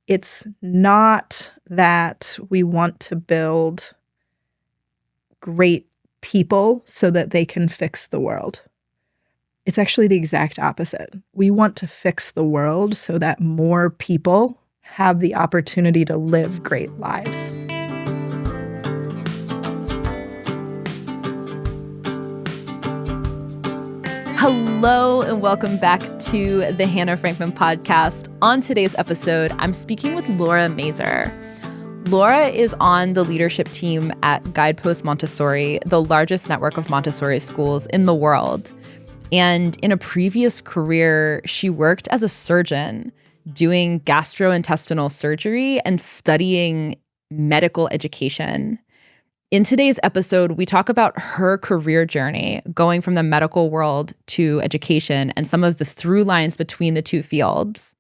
it's not that we want to build great people so that they can fix the world. It's actually the exact opposite. We want to fix the world so that more people have the opportunity to live great lives. Hello and welcome back to the Hannah Frankman podcast. On today's episode, I'm speaking with Laura Mazur. Laura is on the leadership team at Guidepost Montessori, the largest network of Montessori schools in the world. And in a previous career, she worked as a surgeon doing gastrointestinal surgery and studying medical education. In today's episode, we talk about her career journey, going from the medical world to education and some of the through lines between the two fields.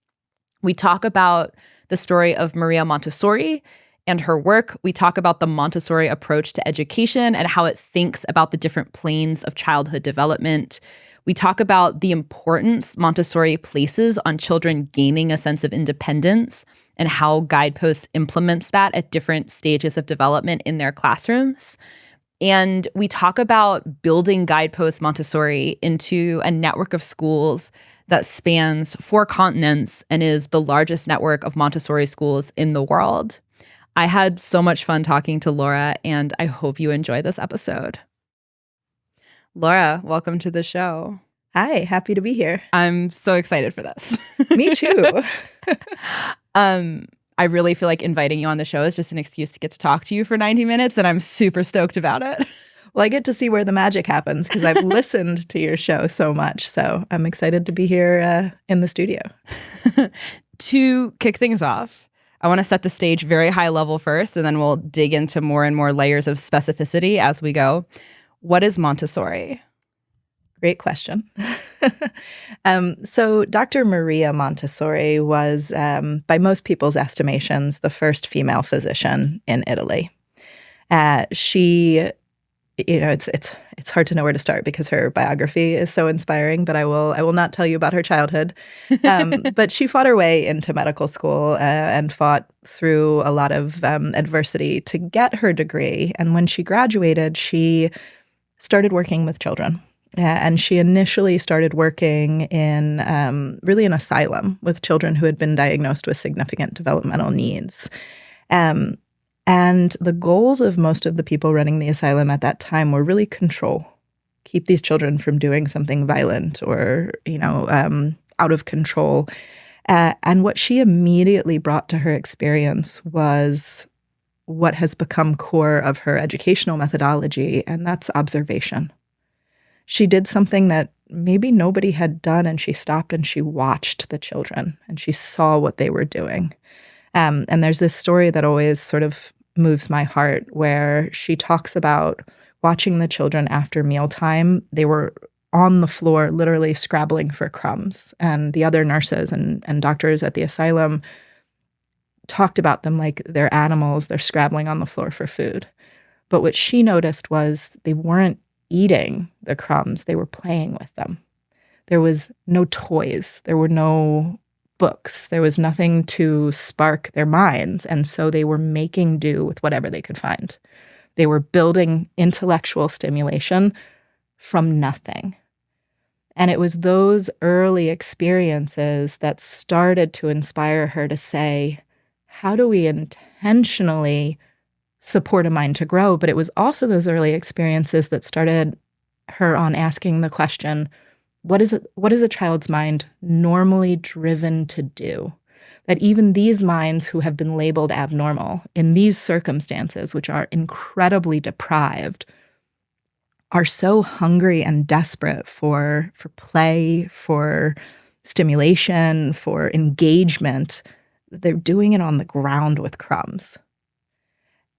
We talk about the story of Maria Montessori and her work. We talk about the Montessori approach to education and how it thinks about the different planes of childhood development. We talk about the importance Montessori places on children gaining a sense of independence and how Guidepost implements that at different stages of development in their classrooms. And we talk about building Guidepost Montessori into a network of schools that spans 4 continents and is the largest network of Montessori schools in the world. I had so much fun talking to Laura, and I hope you enjoy this episode. Laura, welcome to the show. Hi, happy to be here. I'm so excited for this. Me too. I really feel like inviting you on the show is just an excuse to get to talk to you for 90 minutes, and I'm super stoked about it. Well, I get to see where the magic happens because I've listened to your show so much. So I'm excited to be here in the studio. To kick things off, I want to set the stage very high level first, and then we'll dig into more and more layers of specificity as we go. What is Montessori? Great question. So Dr. Maria Montessori was, by most people's estimations, the first female physician in Italy. She, it's hard to know where to start because her biography is so inspiring, but I will not tell you about her childhood. But she fought her way into medical school and fought through a lot of adversity to get her degree. And when she graduated, she started working with children. And she initially started working in really an asylum with children who had been diagnosed with significant developmental needs. And the goals of most of the people running the asylum at that time were really control. Keep these children from doing something violent or, out of control. And what she immediately brought to her experience was what has become core of her educational methodology, and that's observation. She did something that maybe nobody had done, and she stopped and she watched the children and she saw what they were doing. And there's this story that always sort of moves my heart where she talks about watching the children after mealtime. They were on the floor literally scrabbling for crumbs. And the other nurses and doctors at the asylum talked about them like they're animals. They're scrabbling on the floor for food. But what she noticed was they weren't eating the crumbs, they were playing with them. There was no toys, there were no books, there was nothing to spark their minds, and so they were making do with whatever they could find. They were building intellectual stimulation from nothing. And it was those early experiences that started to inspire her to say, how do we intentionally support a mind to grow? But it was also those early experiences that started her on asking the question, what is a child's mind normally driven to do? That even these minds who have been labeled abnormal in these circumstances, which are incredibly deprived, are so hungry and desperate for play, for stimulation, for engagement, that they're doing it on the ground with crumbs.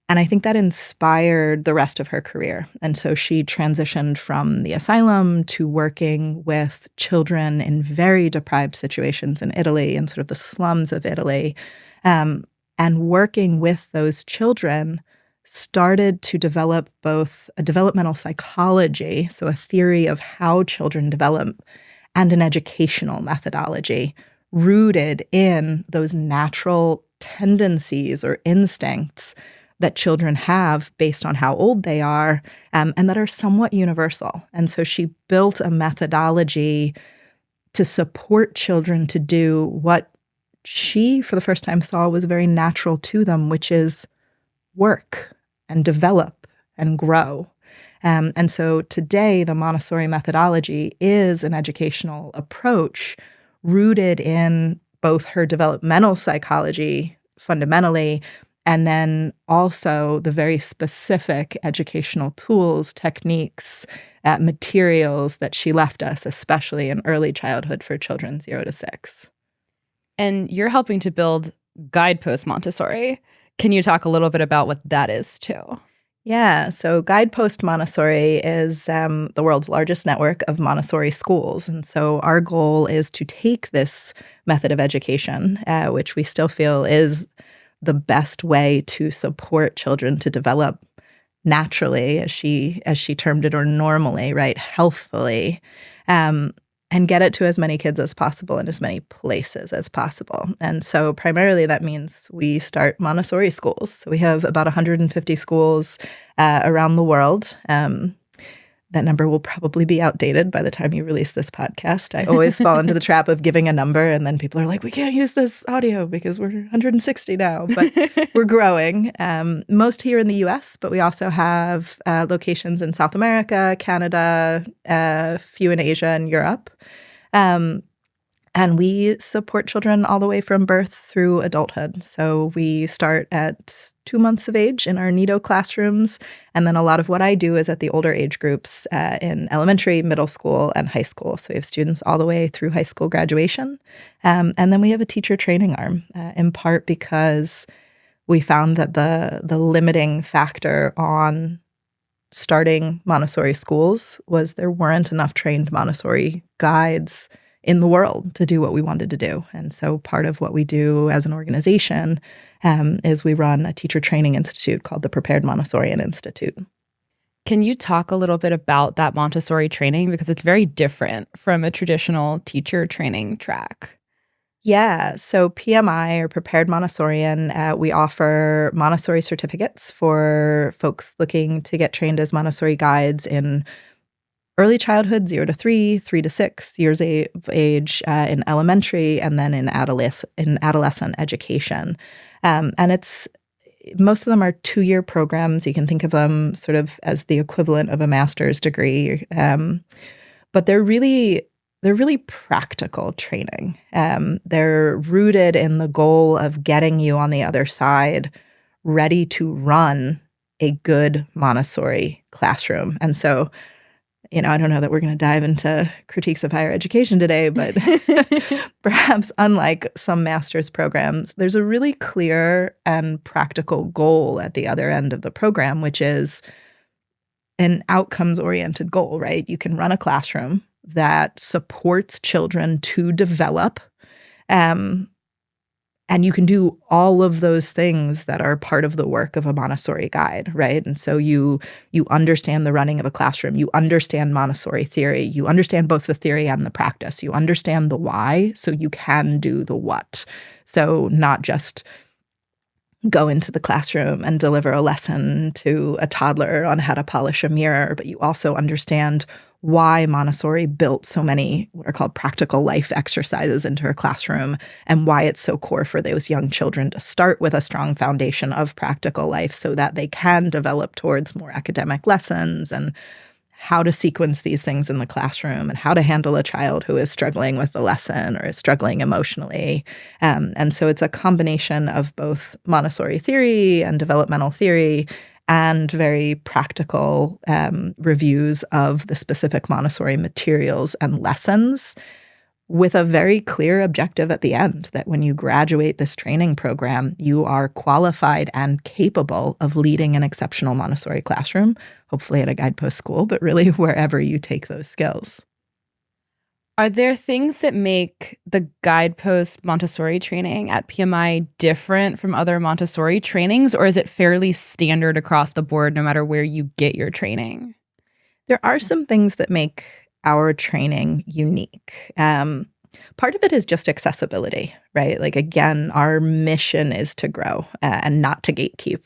And I think that inspired the rest of her career. And so she transitioned from the asylum to working with children in very deprived situations in Italy, in sort of the slums of Italy. And working with those children started to develop both a developmental psychology, so a theory of how children develop, and an educational methodology rooted in those natural tendencies or instincts that children have based on how old they are, and that are somewhat universal. And so she built a methodology to support children to do what she, for the first time, saw was very natural to them, which is work and develop and grow. And so today, the Montessori methodology is an educational approach rooted in both her developmental psychology fundamentally, and then also the very specific educational tools, techniques, materials that she left us, especially in early childhood for children 0 to 6. And you're helping to build Guidepost Montessori. Can you talk a little bit about what that is too? Yeah, so Guidepost Montessori is the world's largest network of Montessori schools. And so our goal is to take this method of education, which we still feel is the best way to support children to develop naturally, as she termed it, or normally, right, healthfully, and get it to as many kids as possible in as many places as possible. And so primarily that means we start Montessori schools. So we have about 150 schools around the world. That number will probably be outdated by the time you release this podcast. I always fall into the trap of giving a number, and then people are like, we can't use this audio because we're 160 now, but we're growing. Most here in the US, but we also have locations in South America, Canada, a few in Asia and Europe. And we support children all the way from birth through adulthood. So we start at 2 months of age in our Nido classrooms. And then a lot of what I do is at the older age groups in elementary, middle school, and high school. So we have students all the way through high school graduation. And then we have a teacher training arm, in part because we found that the limiting factor on starting Montessori schools was there weren't enough trained Montessori guides in the world to do what we wanted to do. And so part of what we do as an organization is we run a teacher training institute called the Prepared Montessorian Institute. Can you talk a little bit about that Montessori training? Because it's very different from a traditional teacher training track. Yeah, so PMI, or Prepared Montessorian, we offer Montessori certificates for folks looking to get trained as Montessori guides in early childhood, 0 to 3, 3 to 6 years of age, in elementary, and then in adolescent education. And most of them are 2-year programs. You can think of them sort of as the equivalent of a master's degree. But they're really practical training. They're rooted in the goal of getting you on the other side ready to run a good Montessori classroom. And so, I don't know that we're going to dive into critiques of higher education today, but perhaps unlike some master's programs, there's a really clear and practical goal at the other end of the program, which is an outcomes-oriented goal, right? You can run a classroom that supports children to develop, and you can do all of those things that are part of the work of a Montessori guide, right? And so you understand the running of a classroom. You understand Montessori theory. You understand both the theory and the practice. You understand the why, so you can do the what. So not just go into the classroom and deliver a lesson to a toddler on how to polish a mirror, but you also understand why Montessori built so many what are called practical life exercises into her classroom, and why it's so core for those young children to start with a strong foundation of practical life so that they can develop towards more academic lessons, and how to sequence these things in the classroom, and how to handle a child who is struggling with the lesson or is struggling emotionally. And so it's a combination of both Montessori theory and developmental theory and very practical reviews of the specific Montessori materials and lessons, with a very clear objective at the end, that when you graduate this training program, you are qualified and capable of leading an exceptional Montessori classroom, hopefully at a Guidepost school, but really wherever you take those skills. Are there things that make the Guidepost Montessori training at PMI different from other Montessori trainings, or is it fairly standard across the board no matter where you get your training? There are some things that make our training unique. Part of it is just accessibility, right? Like, again, our mission is to grow and not to gatekeep.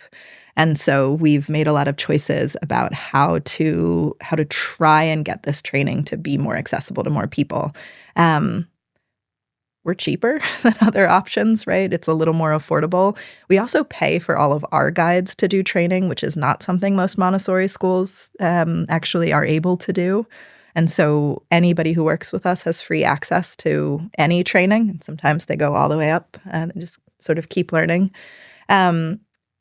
And so we've made a lot of choices about how to try and get this training to be more accessible to more people. We're cheaper than other options, right? It's a little more affordable. We also pay for all of our guides to do training, which is not something most Montessori schools actually are able to do. And so anybody who works with us has free access to any training. And sometimes they go all the way up and just sort of keep learning.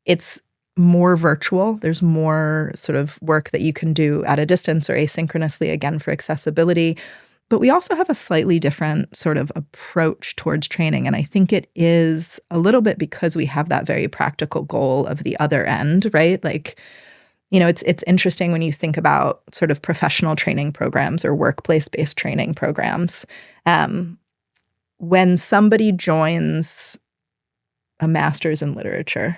It's more virtual. There's more sort of work that you can do at a distance or asynchronously, again, for accessibility. But we also have a slightly different sort of approach towards training. And I think it is a little bit because we have that very practical goal of the other end, right? Like, it's interesting when you think about sort of professional training programs or workplace-based training programs. When somebody joins a master's in literature,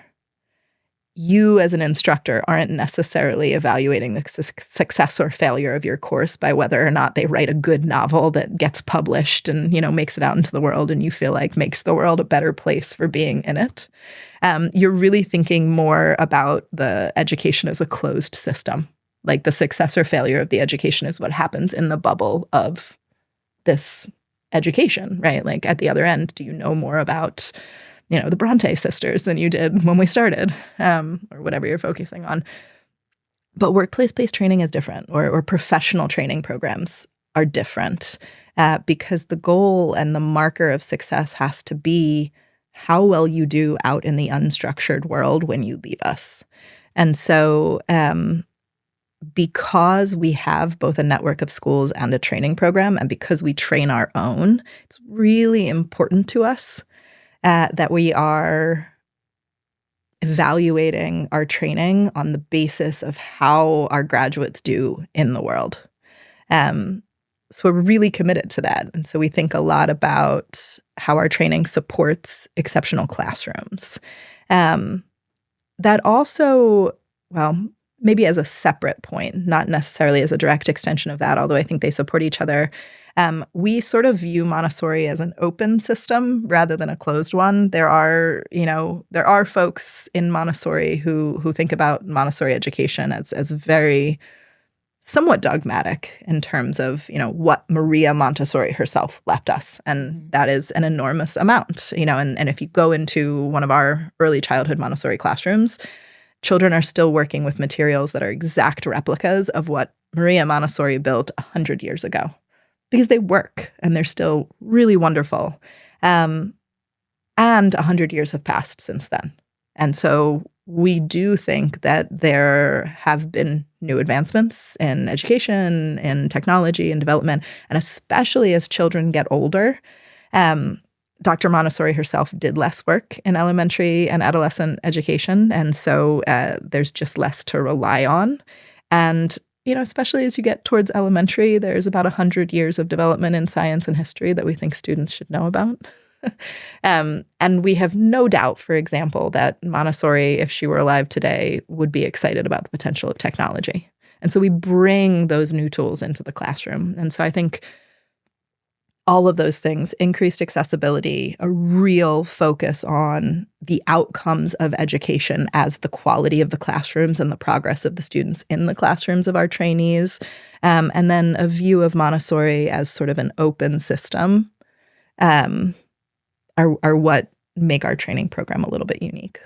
you as an instructor aren't necessarily evaluating the success or failure of your course by whether or not they write a good novel that gets published and, makes it out into the world and you feel like makes the world a better place for being in it. You're really thinking more about the education as a closed system. Like the success or failure of the education is what happens in the bubble of this education, right? Like at the other end, do you know more about the Bronte sisters than you did when we started, or whatever you're focusing on. But workplace-based training is different, or professional training programs are different, because the goal and the marker of success has to be how well you do out in the unstructured world when you leave us. And so because we have both a network of schools and a training program, and because we train our own, it's really important to us that we are evaluating our training on the basis of how our graduates do in the world. So we're really committed to that. And so we think a lot about how our training supports exceptional classrooms. That also, maybe as a separate point, not necessarily as a direct extension of that, although I think they support each other. We sort of view Montessori as an open system rather than a closed one. There are folks in Montessori who think about Montessori education as very somewhat dogmatic in terms of, what Maria Montessori herself left us. And that is an enormous amount, and if you go into one of our early childhood Montessori classrooms, children are still working with materials that are exact replicas of what Maria Montessori built 100 years ago. Because they work and they're still really wonderful. And 100 years have passed since then. And so we do think that there have been new advancements in education, in technology and development, and especially as children get older. Dr. Montessori herself did less work in elementary and adolescent education. And so there's just less to rely on. And especially as you get towards elementary, there's about 100 years of development in science and history that we think students should know about. And we have no doubt, for example, that Montessori, if she were alive today, would be excited about the potential of technology. And so we bring those new tools into the classroom. And so I think all of those things, increased accessibility, a real focus on the outcomes of education as the quality of the classrooms and the progress of the students in the classrooms of our trainees, and then a view of Montessori as sort of an open system are what make our training program a little bit unique.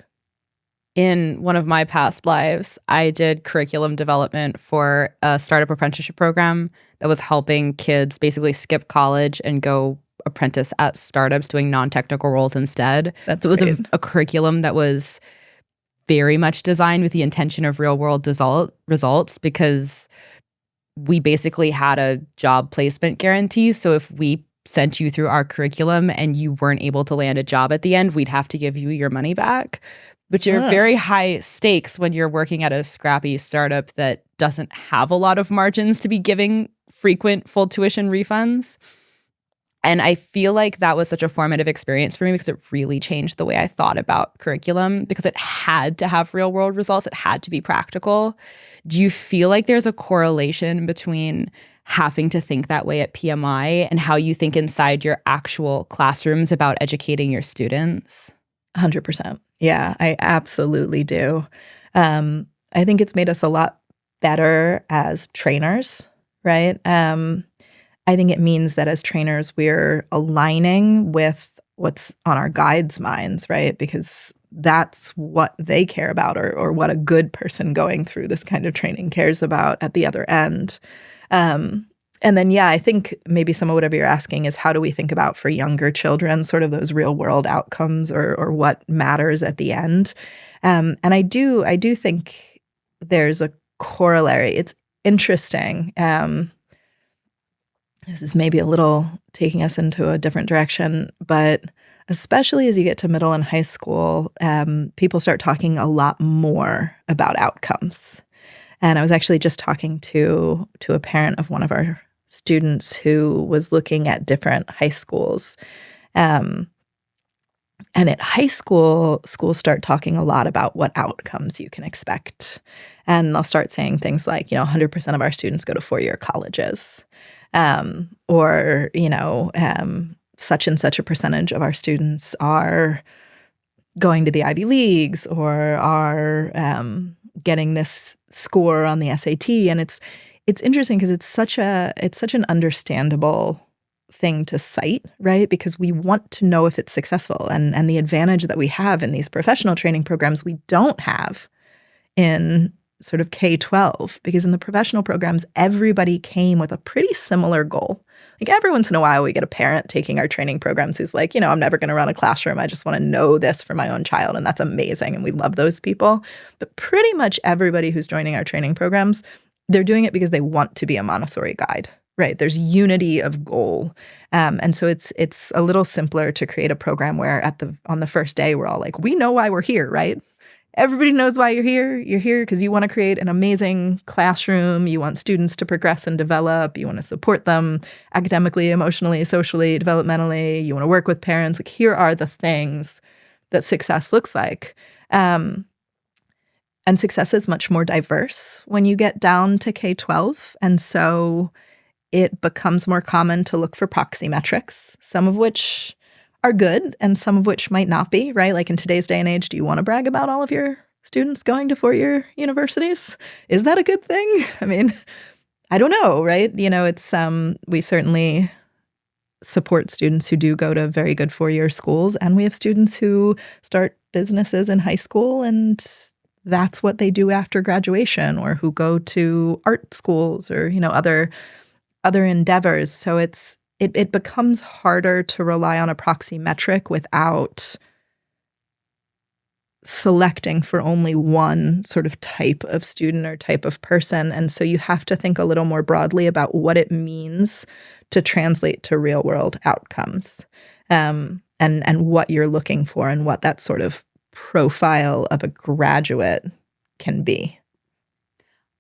In one of my past lives, I did curriculum development for a startup apprenticeship program that was helping kids basically skip college and go apprentice at startups doing non-technical roles instead. So it was a curriculum that was very much designed with the intention of real-world results, because we basically had a job placement guarantee. So if we sent you through our curriculum and you weren't able to land a job at the end, we'd have to give you your money back, which are very high stakes when you're working at a scrappy startup that doesn't have a lot of margins to be giving frequent full tuition refunds. And I feel like that was such a formative experience for me because it really changed the way I thought about curriculum, because it had to have real world results. It had to be practical. Do you feel like there's a correlation between having to think that way at PMI and how you think inside your actual classrooms about educating your students? 100%. Yeah, I absolutely do. I think it's made us a lot better as trainers, right? I think it means that as trainers, we're aligning with what's on our guides' minds, right? Because that's what they care about, or what a good person going through this kind of training cares about at the other end. And then, yeah, I think maybe some of whatever you're asking is how do we think about for younger children, sort of those real world outcomes or what matters at the end. And I do think there's a corollary. It's interesting. This is maybe a little taking us into a different direction, but especially as you get to middle and high school, people start talking a lot more about outcomes. And I was actually just talking to a parent of one of our students who was looking at different high schools. And at high school, schools start talking a lot about what outcomes you can expect. And they'll start saying things like, 100% of our students go to four-year colleges. Or such and such a percentage of our students are going to the Ivy Leagues or are getting this score on the SAT. And it's interesting because it's such an understandable thing to cite, right? Because we want to know if it's successful. And the advantage that we have in these professional training programs, we don't have in sort of K-12, because in the professional programs, everybody came with a pretty similar goal. Like every once in a while, we get a parent taking our training programs who's like, I'm never going to run a classroom. I just want to know this for my own child. And that's amazing. And we love those people. But pretty much everybody who's joining our training programs, they're doing it because they want to be a Montessori guide, right? There's unity of goal. And so it's a little simpler to create a program where on the first day, we're all like, we know why we're here, right? Everybody knows why you're here. You're here because you want to create an amazing classroom. You want students to progress and develop. You want to support them academically, emotionally, socially, developmentally. You want to work with parents. Like, here are the things that success looks like. And success is much more diverse when you get down to K-12. And so it becomes more common to look for proxy metrics, some of which are good and some of which might not be, right? Like in today's day and age, do you want to brag about all of your students going to four-year universities? Is that a good thing? I mean, I don't know, right? It's we certainly support students who do go to very good four-year schools, and we have students who start businesses in high school and that's what they do after graduation, or who go to art schools or, other endeavors. So it becomes harder to rely on a proxy metric without selecting for only one sort of type of student or type of person. And so you have to think a little more broadly about what it means to translate to real world outcomes, and what you're looking for and what that sort of profile of a graduate can be.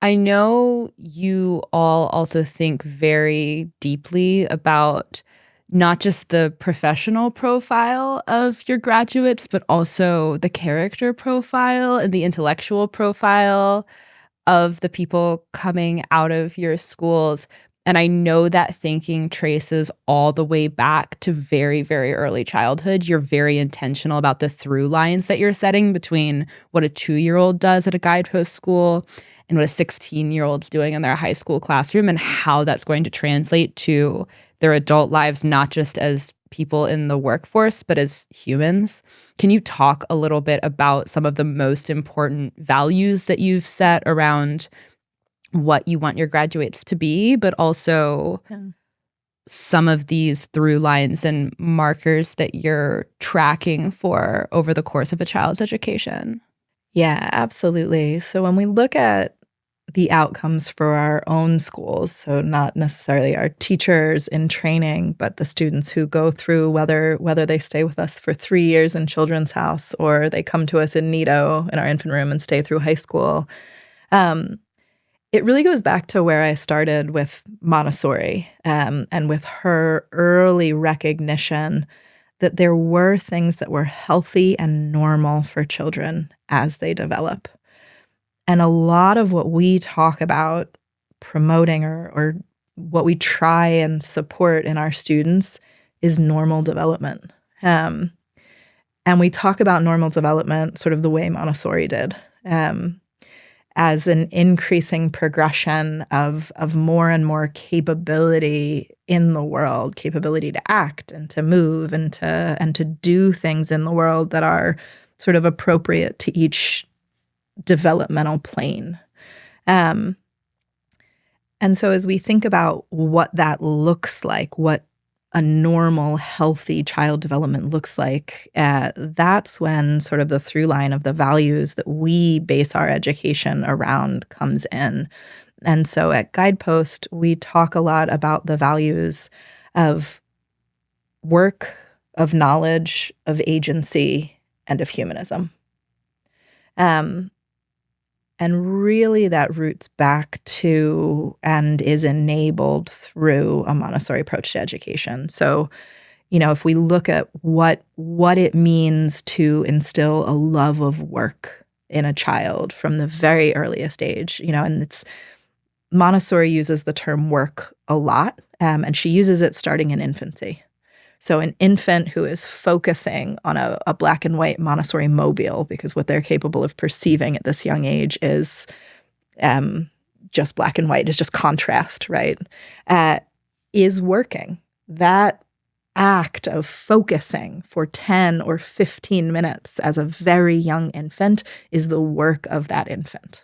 I know you all also think very deeply about not just the professional profile of your graduates, but also the character profile and the intellectual profile of the people coming out of your schools. And I know that thinking traces all the way back to very, very early childhood. You're very intentional about the through lines that you're setting between what a 2-year-old does at a Guidepost school and what a 16-year-old's doing in their high school classroom, and how that's going to translate to their adult lives, not just as people in the workforce, but as humans. Can you talk a little bit about some of the most important values that you've set around what you want your graduates to be, but also some of these through lines and markers that you're tracking for over the course of a child's education? Yeah, absolutely. So when we look at the outcomes for our own schools, so not necessarily our teachers in training, but the students who go through, whether they stay with us for 3 years in Children's House or they come to us in Nido in our infant room and stay through high school, It really goes back to where I started with Montessori, and with her early recognition that there were things that were healthy and normal for children as they develop. And a lot of what we talk about promoting or what we try and support in our students is normal development. And we talk about normal development sort of the way Montessori did, as an increasing progression of more and more capability in the world, capability to act and to move and to do things in the world that are sort of appropriate to each developmental plane. And so as we think about what that looks like, what a normal, healthy child development looks like, that's when sort of the through line of the values that we base our education around comes in. And so at Guidepost, we talk a lot about the values of work, of knowledge, of agency, and of humanism. And really that roots back to and is enabled through a Montessori approach to education. So, if we look at what it means to instill a love of work in a child from the very earliest age, and it's Montessori uses the term work a lot, and she uses it starting in infancy. So an infant who is focusing on a black and white Montessori mobile, because what they're capable of perceiving at this young age is just black and white, is just contrast, right? Is working. That act of focusing for 10 or 15 minutes as a very young infant is the work of that infant.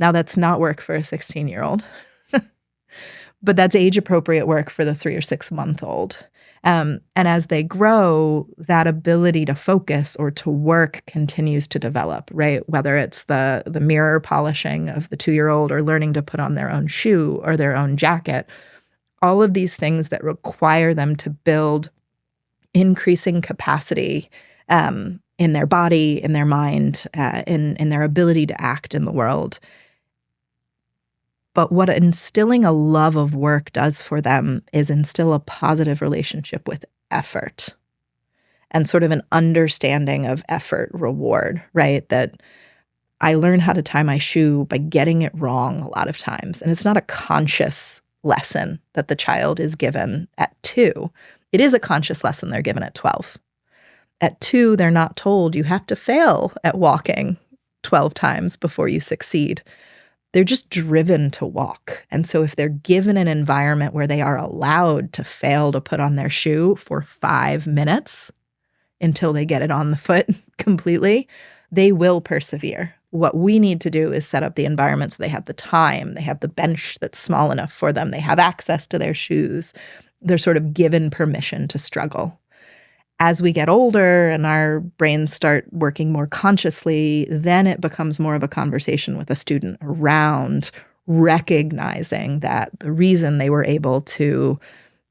Now, that's not work for a 16-year-old, but that's age-appropriate work for the 3 or 6 month old. And as they grow, that ability to focus or to work continues to develop, right? Whether it's the mirror polishing of the 2-year-old or learning to put on their own shoe or their own jacket, all of these things that require them to build increasing capacity in their body, in their mind, in their ability to act in the world. But what instilling a love of work does for them is instill a positive relationship with effort and sort of an understanding of effort reward, right? That I learn how to tie my shoe by getting it wrong a lot of times. And it's not a conscious lesson that the child is given at 2. It is a conscious lesson they're given at 12. At 2, they're not told you have to fail at walking 12 times before you succeed. They're just driven to walk. And so if they're given an environment where they are allowed to fail to put on their shoe for 5 minutes until they get it on the foot completely, they will persevere. What we need to do is set up the environment so they have the time, they have the bench that's small enough for them, they have access to their shoes. They're sort of given permission to struggle. As we get older and our brains start working more consciously, then it becomes more of a conversation with a student around recognizing that the reason they were able to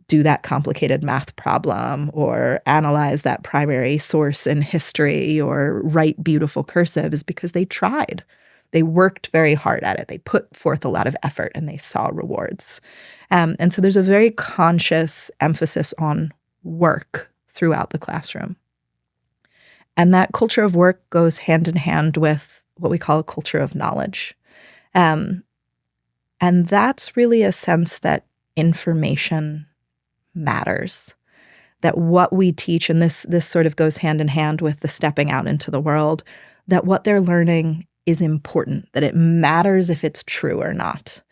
do that complicated math problem or analyze that primary source in history or write beautiful cursive is because they tried. They worked very hard at it. They put forth a lot of effort and they saw rewards. And so there's a very conscious emphasis on work throughout the classroom. And that culture of work goes hand in hand with what we call a culture of knowledge. And that's really a sense that information matters, that what we teach, and this sort of goes hand in hand with the stepping out into the world, that what they're learning is important, that it matters if it's true or not.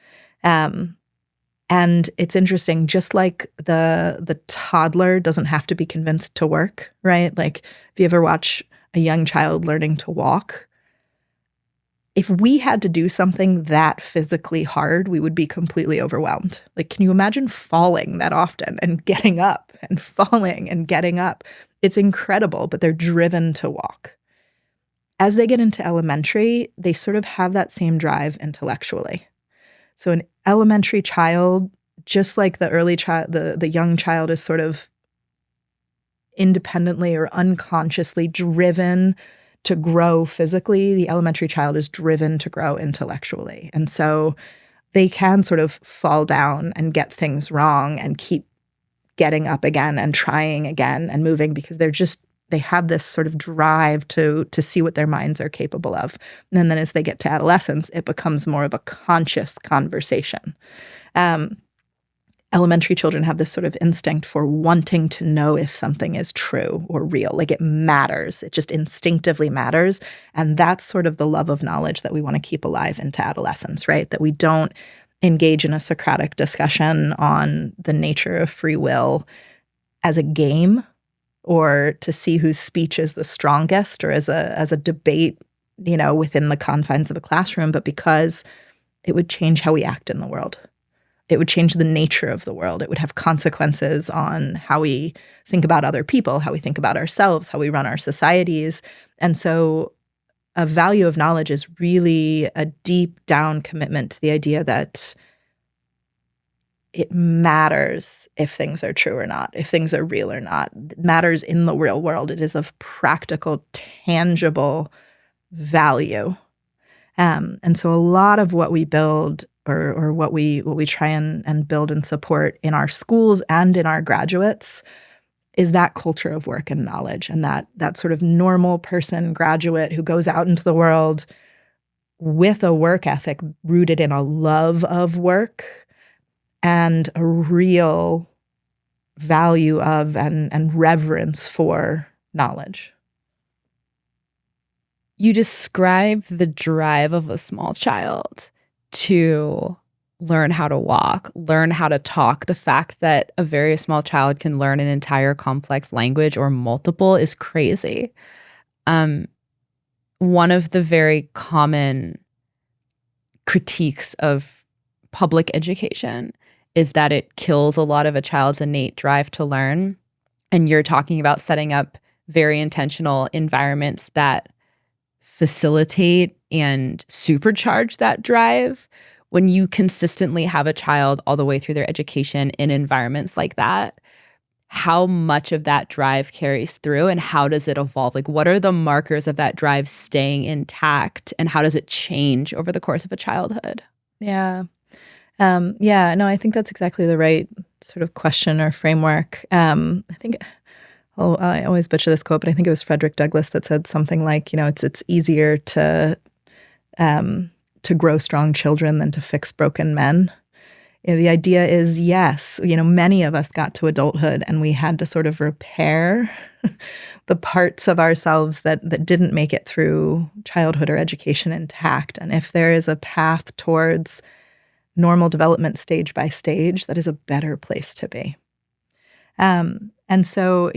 And it's interesting, just like the toddler doesn't have to be convinced to work, right? Like if you ever watch a young child learning to walk, if we had to do something that physically hard, we would be completely overwhelmed. Like, can you imagine falling that often and getting up and falling and getting up? It's incredible, but they're driven to walk. As they get into elementary, they sort of have that same drive intellectually. So an elementary child, just like the early child, the young child is sort of independently or unconsciously driven to grow physically, the elementary child is driven to grow intellectually. And so they can sort of fall down and get things wrong and keep getting up again and trying again and moving because they have this sort of drive to see what their minds are capable of. And then as they get to adolescence, it becomes more of a conscious conversation. Elementary children have this sort of instinct for wanting to know if something is true or real. Like it matters. It just instinctively matters. And that's sort of the love of knowledge that we want to keep alive into adolescence, right? That we don't engage in a Socratic discussion on the nature of free will as a game or to see whose speech is the strongest or as a debate, within the confines of a classroom, but because it would change how we act in the world. It would change the nature of the world. It would have consequences on how we think about other people, how we think about ourselves, how we run our societies. And so a value of knowledge is really a deep down commitment to the idea that it matters if things are true or not, if things are real or not. It matters in the real world. It is of practical, tangible value. And so a lot of what we build or what we try and build and support in our schools and in our graduates is that culture of work and knowledge and that sort of normal person graduate who goes out into the world with a work ethic rooted in a love of work and a real value of and reverence for knowledge. You describe the drive of a small child to learn how to walk, learn how to talk. The fact that a very small child can learn an entire complex language or multiple is crazy. One of the very common critiques of public education is that it kills a lot of a child's innate drive to learn. And you're talking about setting up very intentional environments that facilitate and supercharge that drive. When you consistently have a child all the way through their education in environments like that, how much of that drive carries through and how does it evolve? Like, what are the markers of that drive staying intact and how does it change over the course of a childhood? Yeah. No, I think that's exactly the right sort of question or framework. I think I always butcher this quote, but I think it was Frederick Douglass that said something like, it's easier to grow strong children than to fix broken men. The idea is, yes, many of us got to adulthood and we had to sort of repair the parts of ourselves that didn't make it through childhood or education intact. And if there is a path towards normal development stage by stage, that is a better place to be. And so,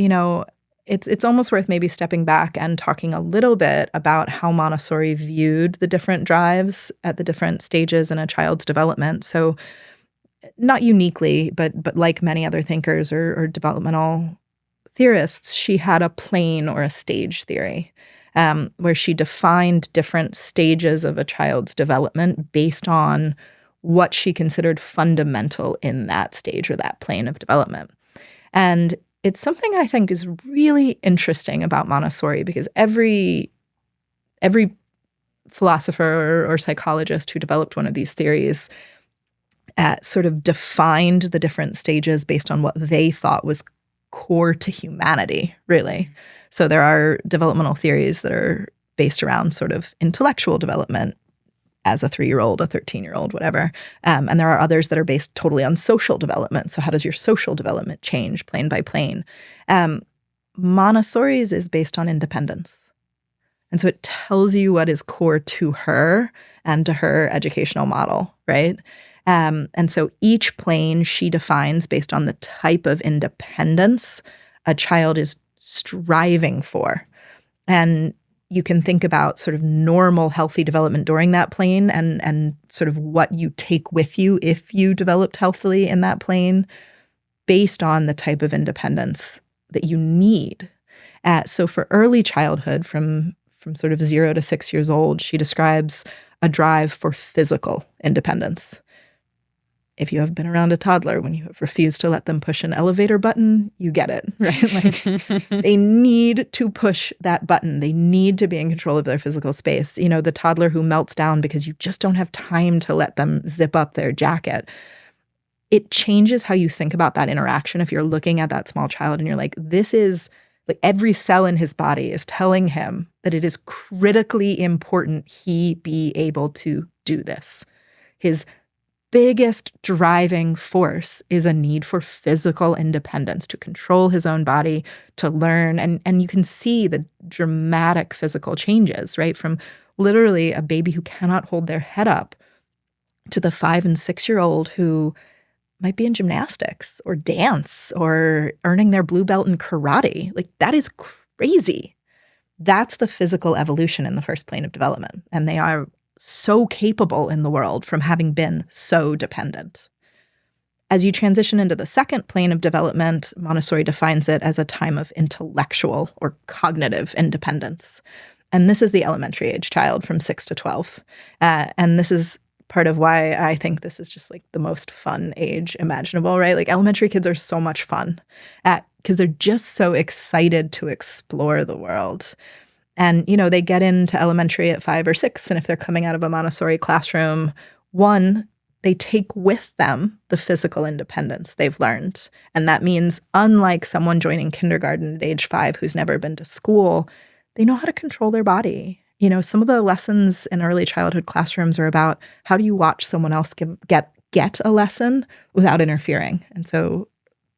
it's almost worth maybe stepping back and talking a little bit about how Montessori viewed the different drives at the different stages in a child's development. So not uniquely, but like many other thinkers or developmental theorists, she had a plane or a stage theory where she defined different stages of a child's development based on what she considered fundamental in that stage or that plane of development. And it's something I think is really interesting about Montessori because every philosopher or psychologist who developed one of these theories sort of defined the different stages based on what they thought was core to humanity, really. So there are developmental theories that are based around sort of intellectual development as a 3-year-old, a 13-year-old, whatever. And there are others that are based totally on social development. So how does your social development change plane by plane? Montessori's is based on independence. And so it tells you what is core to her and to her educational model, right? And so each plane she defines based on the type of independence a child is striving for. And you can think about sort of normal, healthy development during that plane and sort of what you take with you if you developed healthily in that plane based on the type of independence that you need. So for early childhood, from sort of 0 to 6 years old, she describes a drive for physical independence. if you have been around a toddler, when you have refused to let them push an elevator button, you get it, right? Like they need to push that button. They need to be in control of their physical space. The toddler who melts down because you just don't have time to let them zip up their jacket. It changes how you think about that interaction. If you're looking at that small child and you're like, this is like every cell in his body is telling him that it is critically important he be able to do this. His biggest driving force is a need for physical independence, to control his own body, to learn. And you can see the dramatic physical changes, right? From literally a baby who cannot hold their head up to the 5- and 6-year-old who might be in gymnastics or dance or earning their blue belt in karate. Like, that is crazy. That's the physical evolution in the first plane of development. And they are so capable in the world from having been so dependent. As you transition into the second plane of development, Montessori defines it as a time of intellectual or cognitive independence. And this is the elementary age child from 6 to 12. And this is part of why I think this is just like the most fun age imaginable, right? Like elementary kids are so much fun because they're just so excited to explore the world. And, they get into elementary at 5 or 6. And if they're coming out of a Montessori classroom, one, they take with them the physical independence they've learned. And that means, unlike someone joining kindergarten at age 5 who's never been to school, they know how to control their body. Some of the lessons in early childhood classrooms are about how do you watch someone else get a lesson without interfering. And so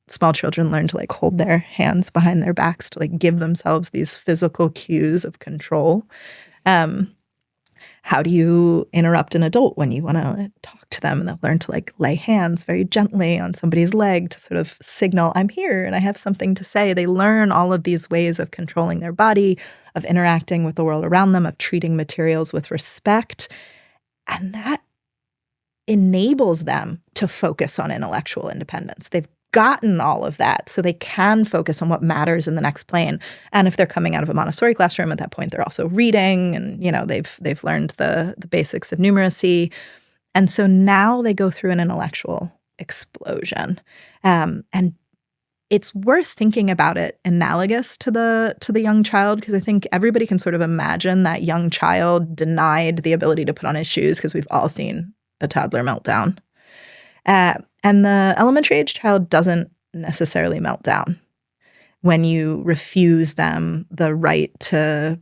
small children learn to like hold their hands behind their backs to like give themselves these physical cues of control. How do you interrupt an adult when you want to talk to them? And they'll learn to like lay hands very gently on somebody's leg to sort of signal, I'm here and I have something to say. They learn all of these ways of controlling their body, of interacting with the world around them, of treating materials with respect. And that enables them to focus on intellectual independence. They've gotten all of that so they can focus on what matters in the next plane. And if they're coming out of a Montessori classroom at that point, they're also reading and, they've learned the basics of numeracy. And so now they go through an intellectual explosion. And it's worth thinking about it analogous to the young child, because I think everybody can sort of imagine that young child denied the ability to put on his shoes, because we've all seen a toddler meltdown. And the elementary age child doesn't necessarily melt down when you refuse them the right to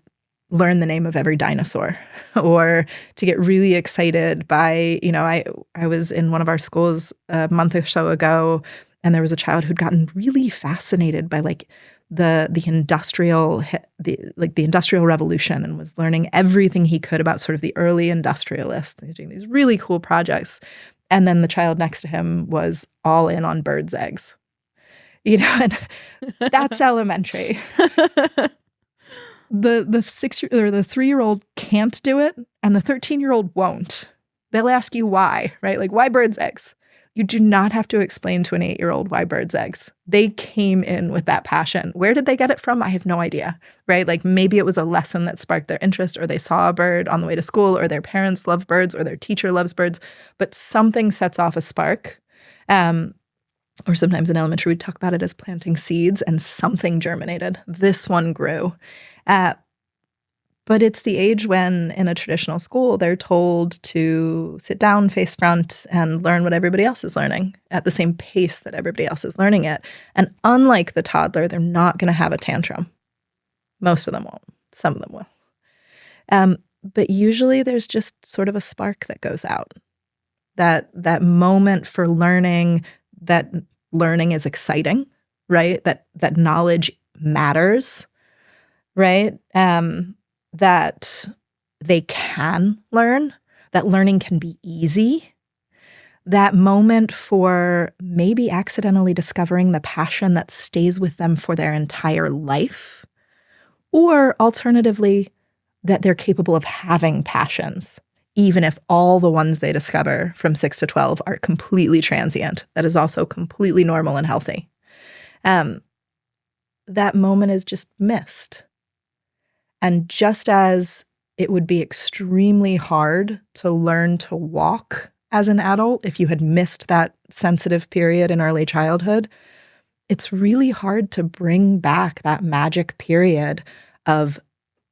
learn the name of every dinosaur or to get really excited by, I was in one of our schools a month or so ago, and there was a child who'd gotten really fascinated by like the industrial revolution and was learning everything he could about sort of the early industrialists. He's doing these really cool projects. And then the child next to him was all in on birds' eggs. And that's elementary. The 3-year-old can't do it, and the 13-year-old won't. They'll ask you why, right? Like, why birds' eggs? You do not have to explain to an 8-year-old why birds' eggs. They came in with that passion. Where did they get it from? I have no idea, right? Like maybe it was a lesson that sparked their interest, or they saw a bird on the way to school, or their parents love birds, or their teacher loves birds, but something sets off a spark. Or sometimes in elementary, we talk about it as planting seeds, and something germinated. This one grew. But it's the age when, in a traditional school, they're told to sit down, face front, and learn what everybody else is learning at the same pace that everybody else is learning it. And unlike the toddler, they're not going to have a tantrum. Most of them won't. Some of them will. But usually there's just sort of a spark that goes out. That moment for learning, that learning is exciting, right? That knowledge matters, right? That they can learn, that learning can be easy, that moment for maybe accidentally discovering the passion that stays with them for their entire life, or alternatively, that they're capable of having passions, even if all the ones they discover from 6 to 12 are completely transient. That is also completely normal and healthy. That moment is just missed. And just as it would be extremely hard to learn to walk as an adult, if you had missed that sensitive period in early childhood, it's really hard to bring back that magic period of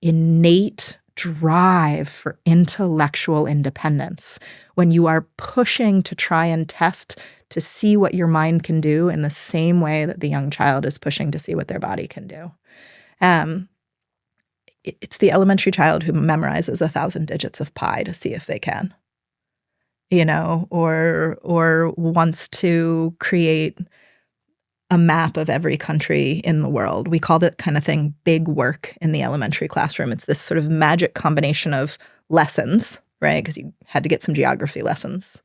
innate drive for intellectual independence when you are pushing to try and test to see what your mind can do in the same way that the young child is pushing to see what their body can do. It's the elementary child who memorizes 1,000 digits of pi to see if they can, or wants to create a map of every country in the world. We call that kind of thing big work in the elementary classroom. It's this sort of magic combination of lessons, right? Because you had to get some geography lessons.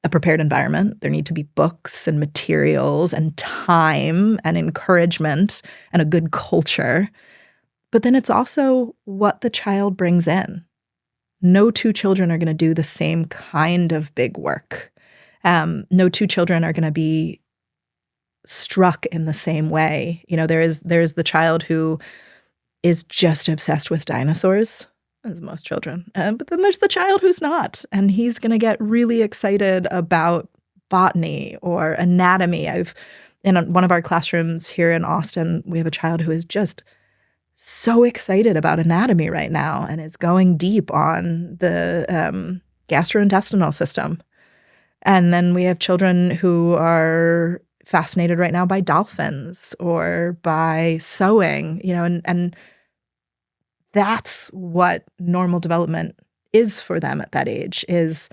A prepared environment. There need to be books and materials and time and encouragement and a good culture. But then it's also what the child brings in. No two children are going to do the same kind of big work. No two children are going to be struck in the same way. There's the child who is just obsessed with dinosaurs, as most children. But then there's the child who's not, and he's going to get really excited about botany or anatomy. In one of our classrooms here in Austin, we have a child who is just so excited about anatomy right now and is going deep on the gastrointestinal system. And then we have children who are fascinated right now by dolphins or by sewing, and that's what normal development is for them at that age, is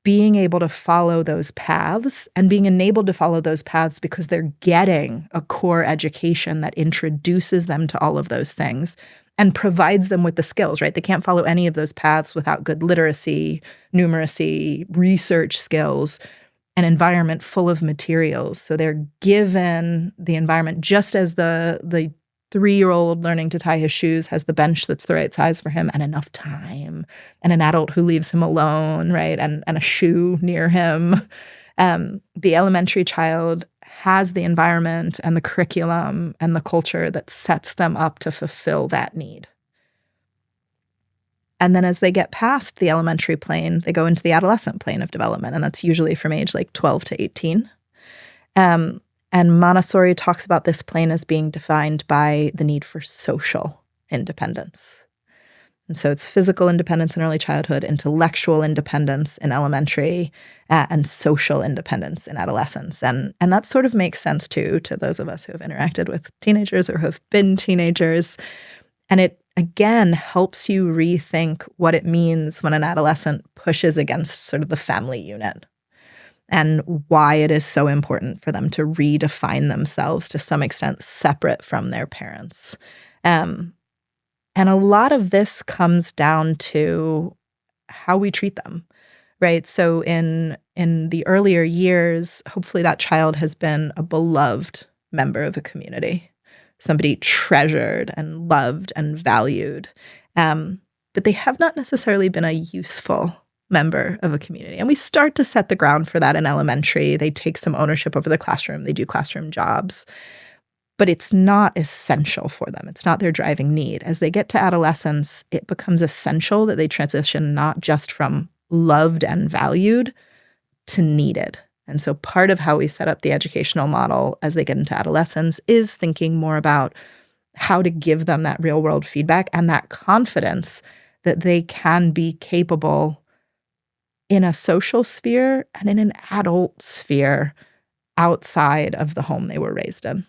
being able to follow those paths and being enabled to follow those paths because they're getting a core education that introduces them to all of those things and provides them with the skills, right? They can't follow any of those paths without good literacy, numeracy, research skills, an environment full of materials. So they're given the environment just as the 3-year-old learning to tie his shoes has the bench that's the right size for him and enough time and an adult who leaves him alone, right? And a shoe near him. The elementary child has the environment and the curriculum and the culture that sets them up to fulfill that need. And then as they get past the elementary plane, they go into the adolescent plane of development, and that's usually from age like 12 to 18. And Montessori talks about this plane as being defined by the need for social independence. And so it's physical independence in early childhood, intellectual independence in elementary, and social independence in adolescence. And that sort of makes sense, too, to those of us who have interacted with teenagers or who have been teenagers. And it, again, helps you rethink what it means when an adolescent pushes against sort of the family unit and why it is so important for them to redefine themselves to some extent separate from their parents. And a lot of this comes down to how we treat them, right? So in the earlier years, hopefully that child has been a beloved member of a community, somebody treasured and loved and valued. But they have not necessarily been a useful member of a community. And we start to set the ground for that in elementary. They take some ownership over the classroom. They do classroom jobs. But it's not essential for them. It's not their driving need. As they get to adolescence, it becomes essential that they transition not just from loved and valued to needed. And so part of how we set up the educational model as they get into adolescence is thinking more about how to give them that real world feedback and that confidence that they can be capable in a social sphere and in an adult sphere outside of the home they were raised in.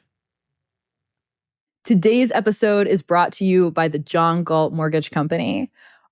Today's episode is brought to you by the John Galt Mortgage Company.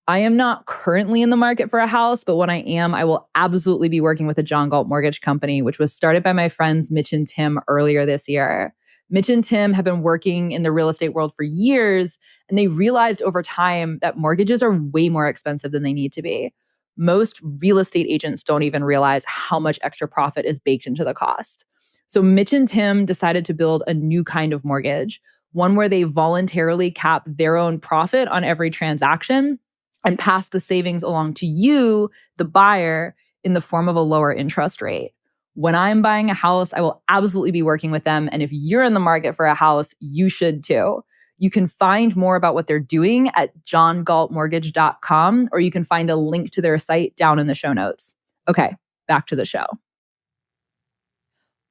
I am not currently in the market for a house, but when I am, I will absolutely be working with the John Galt Mortgage Company, which was started by my friends Mitch and Tim earlier this year. Mitch and Tim have been working in the real estate world for years, and they realized over time that mortgages are way more expensive than they need to be. Most real estate agents don't even realize how much extra profit is baked into the cost. So Mitch and Tim decided to build a new kind of mortgage, one where they voluntarily cap their own profit on every transaction and pass the savings along to you, the buyer, in the form of a lower interest rate. When I'm buying a house, I will absolutely be working with them. And if you're in the market for a house, you should too. You can find more about what they're doing at johngaltmortgage.com, or you can find a link to their site down in the show notes. Okay, back to the show.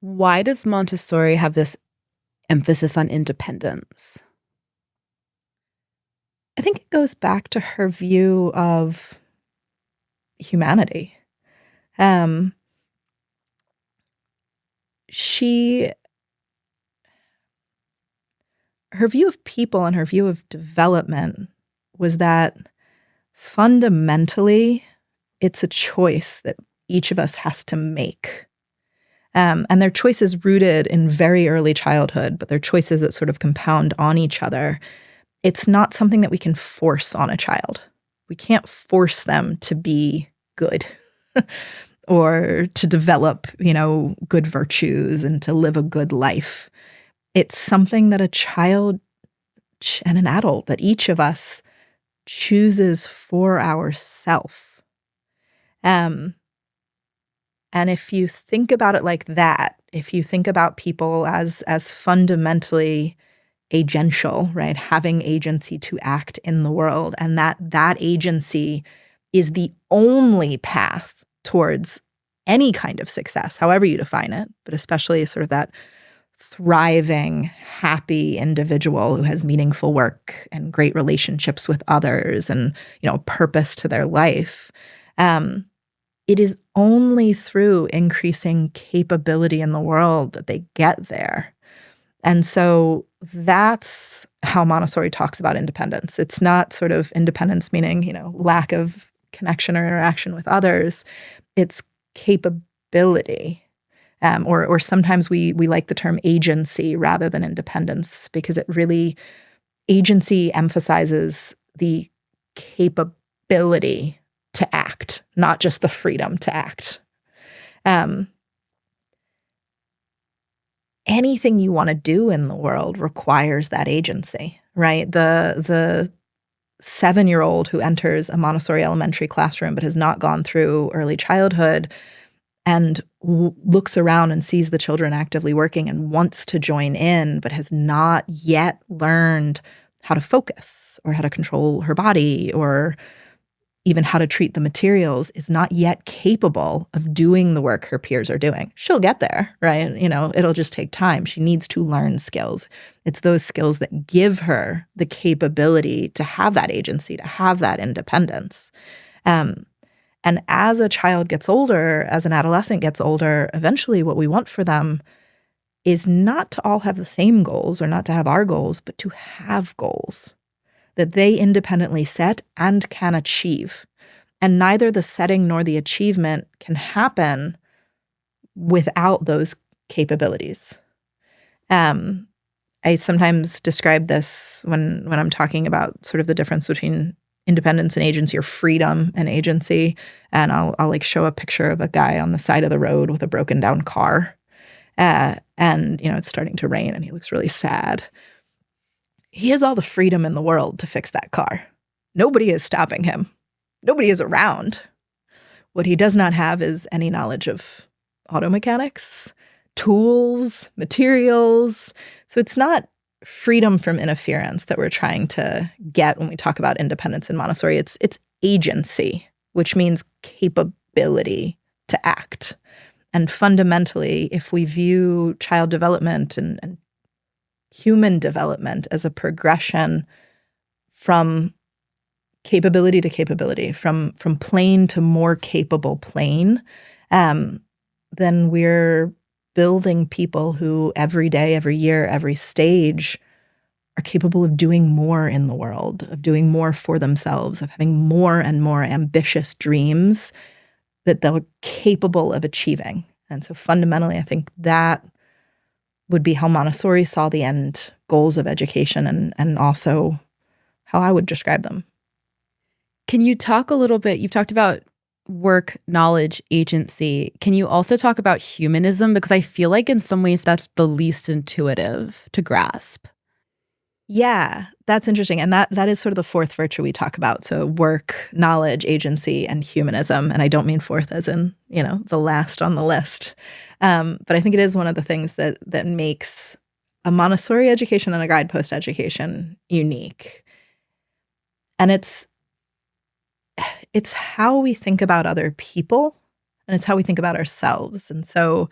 Why does Montessori have this emphasis on independence? I think it goes back to her view of humanity. Her view of people and her view of development was that fundamentally it's a choice that each of us has to make. And their choices rooted in very early childhood, but they're choices that sort of compound on each other. It's not something that we can force on a child. We can't force them to be good or to develop, good virtues and to live a good life. It's something that a child and an adult, that each of us chooses for ourselves. And if you think about it like that, if you think about people as fundamentally agential, right, having agency to act in the world, and that agency is the only path towards any kind of success, however you define it, but especially sort of that thriving, happy individual who has meaningful work and great relationships with others and, purpose to their life. It is only through increasing capability in the world that they get there. And so that's how Montessori talks about independence. It's not sort of independence meaning, lack of connection or interaction with others. It's capability. Or sometimes we like the term agency rather than independence, because agency emphasizes the capability to act, not just the freedom to act. Anything you want to do in the world requires that agency, right? The 7-year-old who enters a Montessori elementary classroom but has not gone through early childhood and looks around and sees the children actively working and wants to join in, but has not yet learned how to focus or how to control her body or even how to treat the materials, is not yet capable of doing the work her peers are doing. She'll get there, right? It'll just take time. She needs to learn skills. It's those skills that give her the capability to have that agency, to have that independence. And as a child gets older, as an adolescent gets older, eventually what we want for them is not to all have the same goals or not to have our goals, but to have goals that they independently set and can achieve. And neither the setting nor the achievement can happen without those capabilities. I sometimes describe this when I'm talking about sort of the difference between independence and agency, or freedom and agency. And I'll like show a picture of a guy on the side of the road with a broken down car. And, it's starting to rain and he looks really sad. He has all the freedom in the world to fix that car. Nobody is stopping him. Nobody is around. What he does not have is any knowledge of auto mechanics, tools, materials. So it's not freedom from interference that we're trying to get when we talk about independence in Montessori. It's agency, which means capability to act. And fundamentally, if we view child development and human development as a progression from capability to capability, from plane to more capable plane, then we're building people who every day, every year, every stage are capable of doing more in the world, of doing more for themselves, of having more and more ambitious dreams that they're capable of achieving. And so fundamentally, I think that would be how Montessori saw the end goals of education and also how I would describe them. Can you talk a little bit, you've talked about work, knowledge, agency. Can you also talk about humanism? Because I feel like in some ways that's the least intuitive to grasp. Yeah, that's interesting. And that is sort of the fourth virtue we talk about. So work, knowledge, agency, and humanism. And I don't mean fourth as in, the last on the list. But I think it is one of the things that makes a Montessori education and a Guidepost education unique? And it's how we think about other people, and it's how we think about ourselves. And so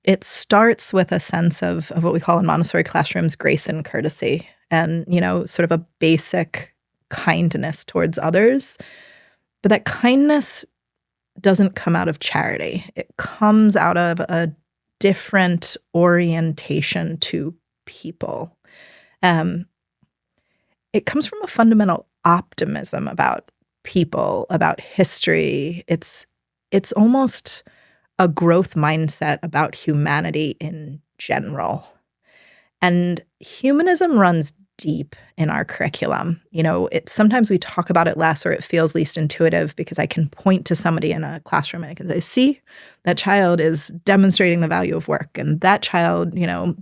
it starts with a sense of what we call in Montessori classrooms grace and courtesy, and, sort of a basic kindness towards others. But that kindness doesn't come out of charity. It comes out of a different orientation to people. It comes from a fundamental optimism about people, about history. It's almost a growth mindset about humanity in general. And humanism runs deep in our curriculum. Sometimes we talk about it less, or it feels least intuitive, because I can point to somebody in a classroom and I can say, see, that child is demonstrating the value of work. And that child,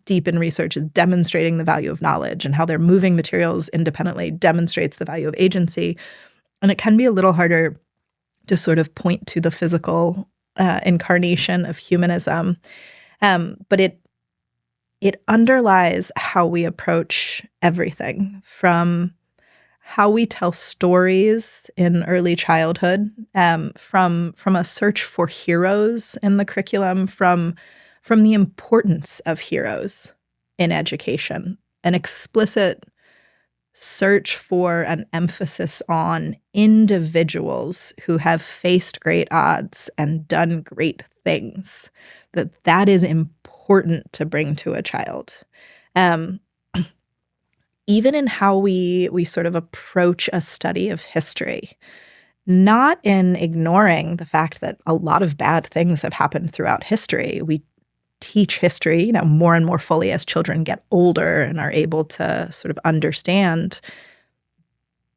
deep in research, is demonstrating the value of knowledge, and how they're moving materials independently demonstrates the value of agency. And it can be a little harder to sort of point to the physical incarnation of humanism. But it underlies how we approach everything, from how we tell stories in early childhood, from a search for heroes in the curriculum, from the importance of heroes in education, an explicit search for an emphasis on individuals who have faced great odds and done great things, that is important to bring to a child. Even in how we sort of approach a study of history, not in ignoring the fact that a lot of bad things have happened throughout history. We teach history, more and more fully as children get older and are able to sort of understand,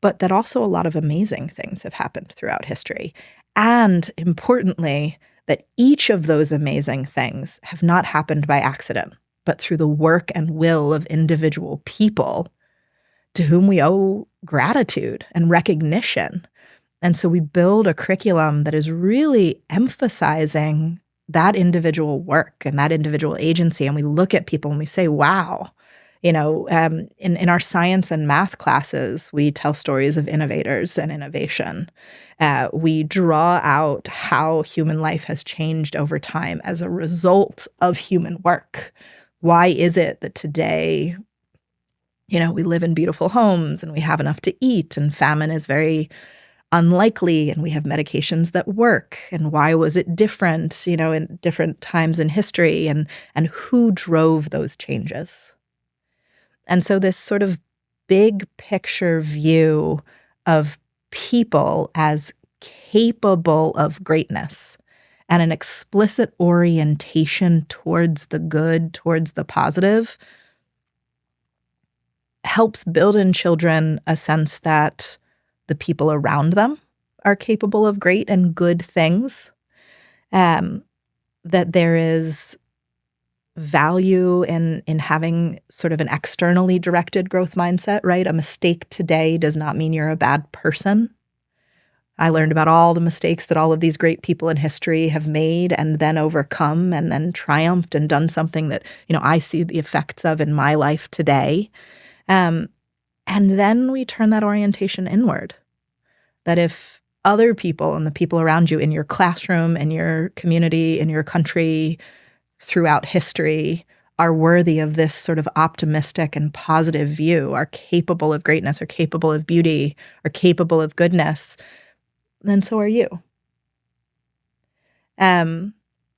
but that also a lot of amazing things have happened throughout history. And importantly, that each of those amazing things have not happened by accident, but through the work and will of individual people to whom we owe gratitude and recognition. And so we build a curriculum that is really emphasizing that individual work and that individual agency. And we look at people and we say, wow. In our science and math classes, we tell stories of innovators and innovation. We draw out how human life has changed over time as a result of human work. Why is it that today, we live in beautiful homes and we have enough to eat, and famine is very unlikely, and we have medications that work? And why was it different, in different times in history, and who drove those changes? And so this sort of big picture view of people as capable of greatness, and an explicit orientation towards the good, towards the positive, helps build in children a sense that the people around them are capable of great and good things, that there is value in having sort of an externally directed growth mindset, right? A mistake today does not mean you're a bad person. I learned about all the mistakes that all of these great people in history have made and then overcome and then triumphed and done something that, I see the effects of in my life today. And then we turn that orientation inward. That if other people and the people around you in your classroom, in your community, in your country, throughout history are worthy of this sort of optimistic and positive view, are capable of greatness, are capable of beauty, are capable of goodness, then so are you. And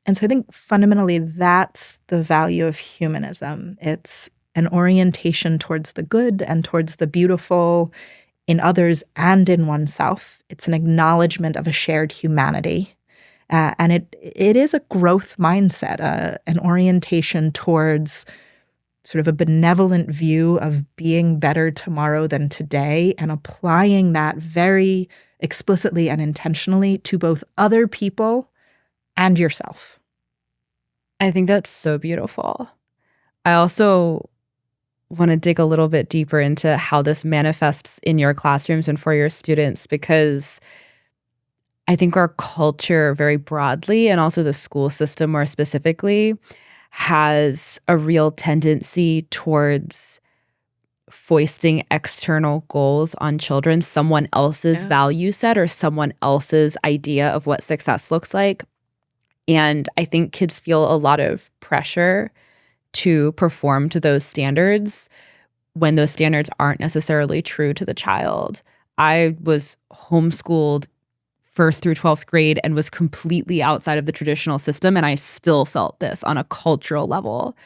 so I think fundamentally that's the value of humanism. It's an orientation towards the good and towards the beautiful in others and in oneself. It's an acknowledgement of a shared humanity. And it is a growth mindset, an orientation towards sort of a benevolent view of being better tomorrow than today, and applying that very explicitly and intentionally to both other people and yourself. I think that's so beautiful. I also want to dig a little bit deeper into how this manifests in your classrooms and for your students, because I think our culture very broadly, and also the school system more specifically, has a real tendency towards foisting external goals on children, someone else's value set or someone else's idea of what success looks like. And I think kids feel a lot of pressure to perform to those standards when those standards aren't necessarily true to the child. I was homeschooled 1st through 12th grade and was completely outside of the traditional system. And I still felt this on a cultural level,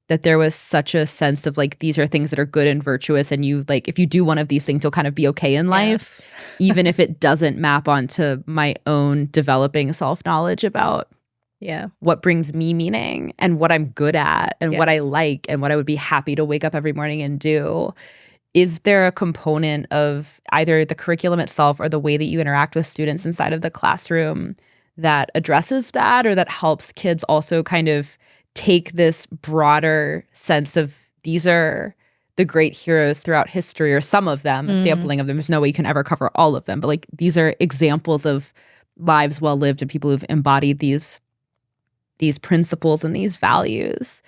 that there was such a sense of like, these are things that are good and virtuous. And you like, if you do one of these things, you'll kind of be okay in life, even if it doesn't map onto my own developing self-knowledge about what brings me meaning and what I'm good at and what I like and what I would be happy to wake up every morning and do. Is there a component of either the curriculum itself or the way that you interact with students inside of the classroom that addresses that, or that helps kids also kind of take this broader sense of these are the great heroes throughout history, or some of them, a sampling of them? There's no way you can ever cover all of them, but like these are examples of lives well lived and people who've embodied these principles and these values.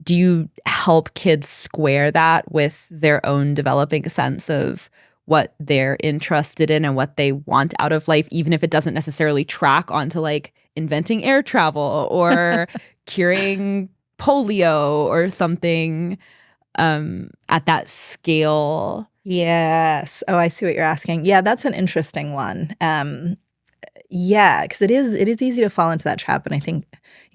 Do you help kids square that with their own developing sense of what they're interested in and what they want out of life, even if it doesn't necessarily track onto like inventing air travel or curing polio or something at that scale? Yes. Oh, I see what you're asking. Yeah, that's an interesting one. Because it is easy to fall into that trap. And I think,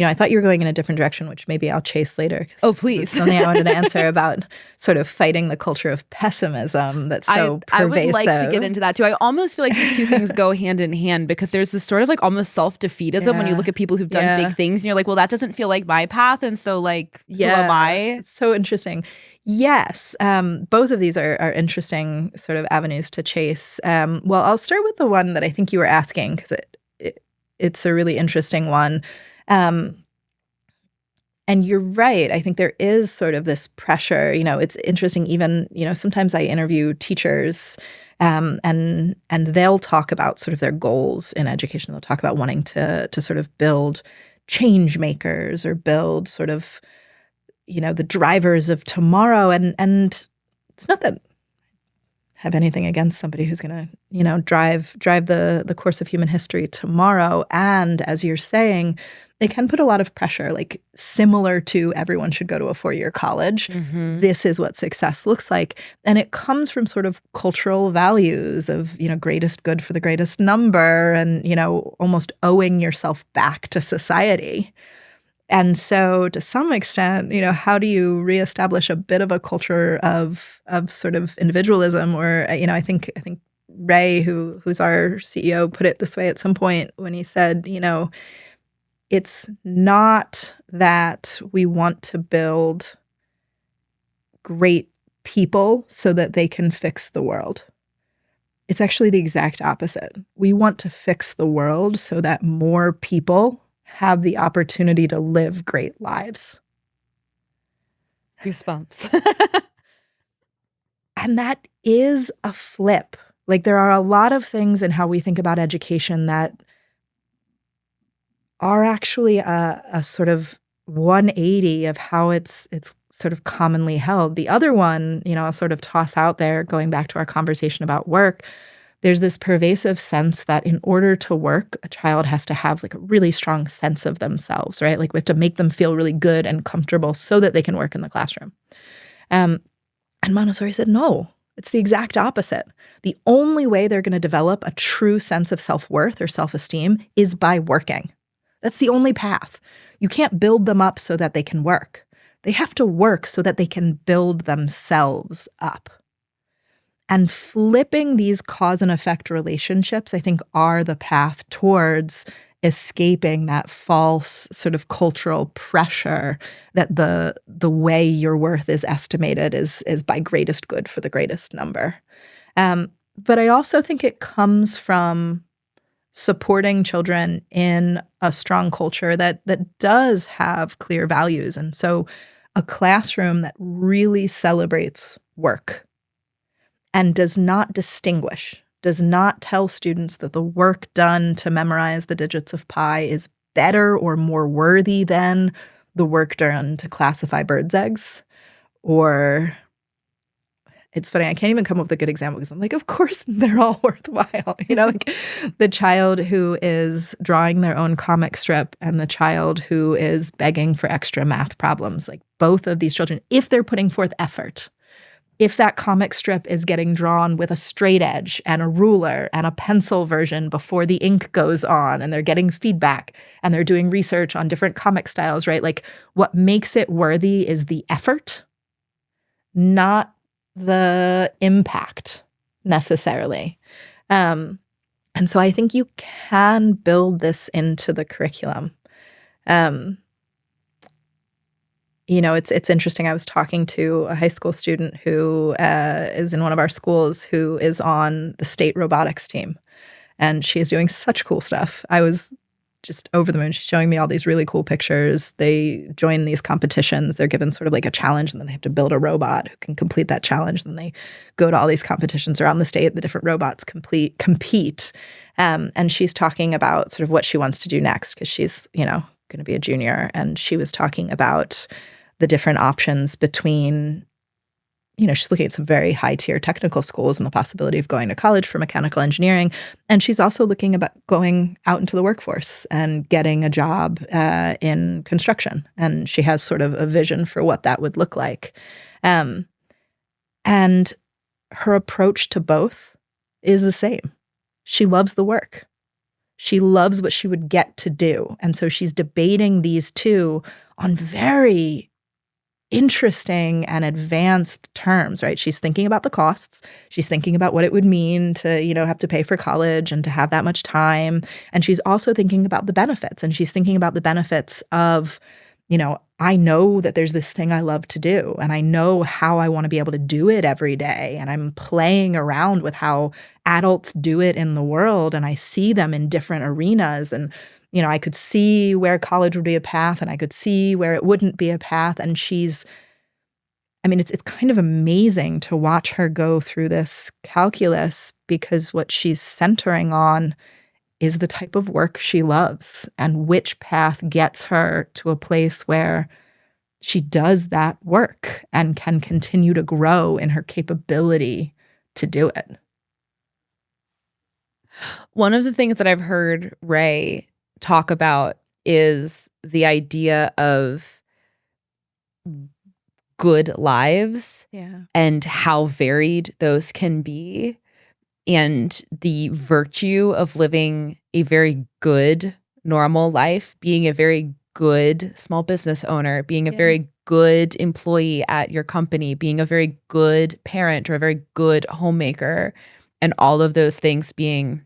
I thought you were going in a different direction, which maybe I'll chase later. Oh, please. Something I wanted to answer about sort of fighting the culture of pessimism that's so pervasive. I would like to get into that too. I almost feel like these two things go hand in hand, because there's this sort of like almost self-defeatism when you look at people who've done big things and you're like, well, that doesn't feel like my path. And so like, who am I? It's so interesting. Yes. Both of these are interesting sort of avenues to chase. Well, I'll start with the one that I think you were asking, because it's a really interesting one. And you're right. I think there is sort of this pressure. It's interesting. Even sometimes I interview teachers, and they'll talk about sort of their goals in education. They'll talk about wanting to sort of build change makers or build sort of the drivers of tomorrow. And it's not that I have anything against somebody who's going to drive the course of human history tomorrow. And as you're saying, they can put a lot of pressure, like similar to everyone should go to a 4-year college. This is what success looks like. And it comes from sort of cultural values of, greatest good for the greatest number and, almost owing yourself back to society. And so to some extent, how do you reestablish a bit of a culture of sort of individualism? Or, I think Ray, who's our CEO, put it this way at some point when he said, it's not that we want to build great people so that they can fix the world. It's actually the exact opposite. We want to fix the world so that more people have the opportunity to live great lives. Goosebumps. And that is a flip. Like, there are a lot of things in how we think about education that are actually a sort of 180 of how it's sort of commonly held. The other one, I'll sort of toss out there, going back to our conversation about work, there's this pervasive sense that in order to work, a child has to have like a really strong sense of themselves, right? Like we have to make them feel really good and comfortable so that they can work in the classroom. And Montessori said, no, it's the exact opposite. The only way they're going to develop a true sense of self-worth or self-esteem is by working. That's the only path. You can't build them up so that they can work. They have to work so that they can build themselves up. And flipping these cause and effect relationships, I think, are the path towards escaping that false sort of cultural pressure that the way your worth is estimated is by greatest good for the greatest number. But I also think it comes from supporting children in a strong culture that does have clear values. And so a classroom that really celebrates work and does not distinguish, does not tell students that the work done to memorize the digits of pi is better or more worthy than the work done to classify birds' eggs, or it's funny, I can't even come up with a good example because I'm like, of course they're all worthwhile. Like the child who is drawing their own comic strip and the child who is begging for extra math problems, like both of these children, if they're putting forth effort, if that comic strip is getting drawn with a straight edge and a ruler and a pencil version before the ink goes on, and they're getting feedback and they're doing research on different comic styles, right? Like what makes it worthy is the effort, not the impact necessarily. And so I think you can build this into the curriculum. It's interesting. I was talking to a high school student who is in one of our schools who is on the state robotics team, and she is doing such cool stuff. I was just over the moon. She's showing me all these really cool pictures. They join these competitions. They're given sort of like a challenge, and then they have to build a robot who can complete that challenge. And then they go to all these competitions around the state. The different robots compete. And she's talking about sort of what she wants to do next because she's, going to be a junior. And she was talking about the different options between, she's looking at some very high-tier technical schools and the possibility of going to college for mechanical engineering. And she's also looking about going out into the workforce and getting a job in construction. And she has sort of a vision for what that would look like. And her approach to both is the same. She loves the work. She loves what she would get to do. And so she's debating these two on very interesting and advanced terms, right? She's thinking about the costs. She's thinking about what it would mean to, have to pay for college and to have that much time. And she's also thinking about the benefits. And she's thinking about the benefits of, I know that there's this thing I love to do, and I know how I want to be able to do it every day. And I'm playing around with how adults do it in the world, and I see them in different arenas. And I could see where college would be a path, and I could see where it wouldn't be a path. And it's kind of amazing to watch her go through this calculus, because what she's centering on is the type of work she loves and which path gets her to a place where she does that work and can continue to grow in her capability to do it. One of the things that I've heard Ray talk about is the idea of good lives and how varied those can be, and the virtue of living a very good normal life, being a very good small business owner, being a very good employee at your company, being a very good parent or a very good homemaker, and all of those things being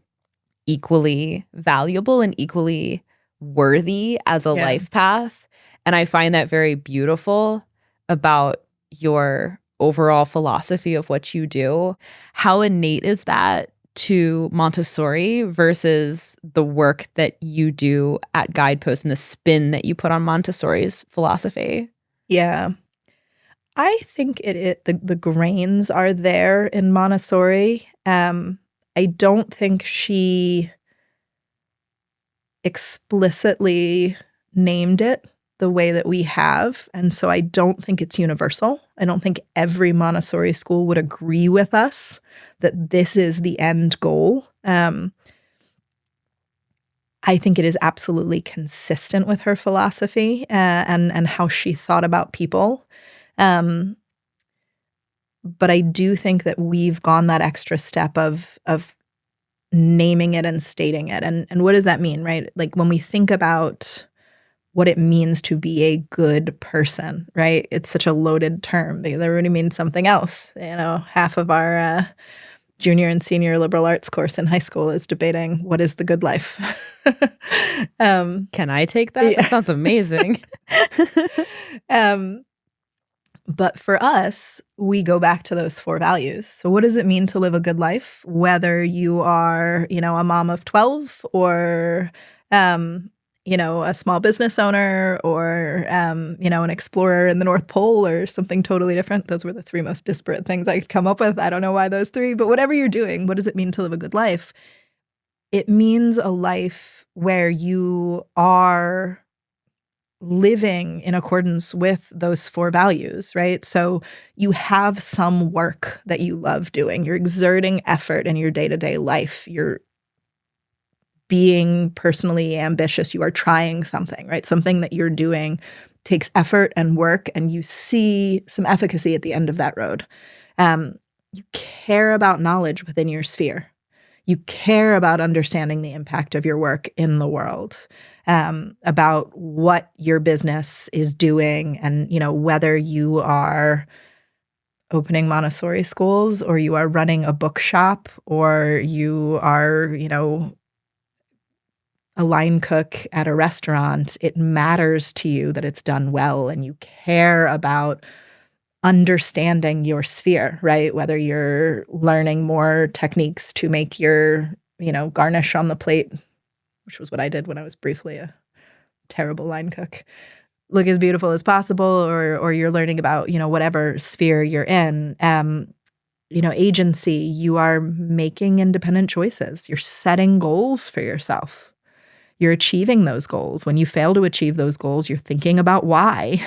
equally valuable and equally worthy as a life path. And I find that very beautiful about your overall philosophy of what you do. How innate is that to Montessori versus the work that you do at Guidepost and the spin that you put on Montessori's philosophy? Yeah. I think the grains are there in Montessori. I don't think she explicitly named it the way that we have. And so I don't think it's universal. I don't think every Montessori school would agree with us that this is the end goal. I think it is absolutely consistent with her philosophy and how she thought about people. But I do think that we've gone that extra step of naming it and stating it. And what does that mean, right? Like when we think about what it means to be a good person, right? It's such a loaded term because everybody means something else. Half of our junior and senior liberal arts course in high school is debating what is the good life. Can I take that? That sounds amazing. But for us, we go back to those 4 values. So what does it mean to live a good life? Whether you are, a mom of 12 or, a small business owner or, an explorer in the North Pole or something totally different. Those were the 3 most disparate things I could come up with. I don't know why those 3, but whatever you're doing, what does it mean to live a good life? It means a life where you are living in accordance with those 4 values, right? So you have some work that you love doing. You're exerting effort in your day-to-day life. You're being personally ambitious. You are trying something, right? Something that you're doing takes effort and work, and you see some efficacy at the end of that road. You care about knowledge within your sphere. You care about understanding the impact of your work in the world, about what your business is doing, and whether you are opening Montessori schools or you are running a bookshop or you are, a line cook at a restaurant. It matters to you that it's done well, and you care about understanding your sphere, right? Whether you're learning more techniques to make your, garnish on the plate, which was what I did when I was briefly a terrible line cook, look as beautiful as possible, or you're learning about, whatever sphere you're in. Agency, you are making independent choices. You're setting goals for yourself. You're achieving those goals. When you fail to achieve those goals, you're thinking about why.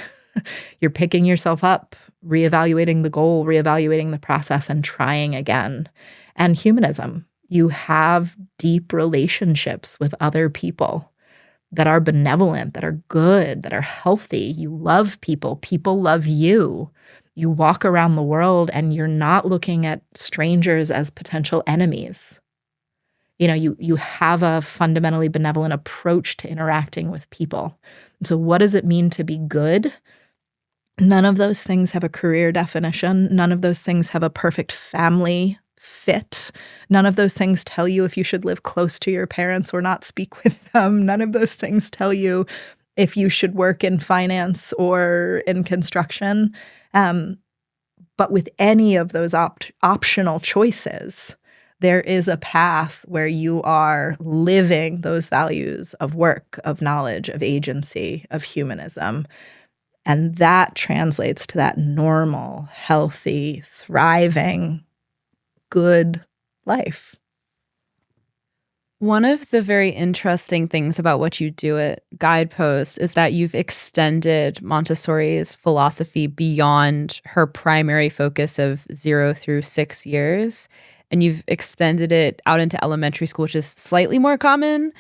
You're picking yourself up, reevaluating the goal, reevaluating the process, and trying again. And humanism, you have deep relationships with other people that are benevolent, that are good, that are healthy. You love people. People love you. You walk around the world and you're not looking at strangers as potential enemies. You have a fundamentally benevolent approach to interacting with people. And so what does it mean to be good? None of those things have a career definition. None of those things have a perfect family fit. None of those things tell you if you should live close to your parents or not speak with them. None of those things tell you if you should work in finance or in construction. But with any of those optional choices, there is a path where you are living those values of work, of knowledge, of agency, of humanism. And that translates to that normal, healthy, thriving, good life. One of the very interesting things about what you do at Guidepost is that you've extended Montessori's philosophy beyond her primary focus of 0 through 6 years. And you've extended it out into elementary school, which is slightly more common,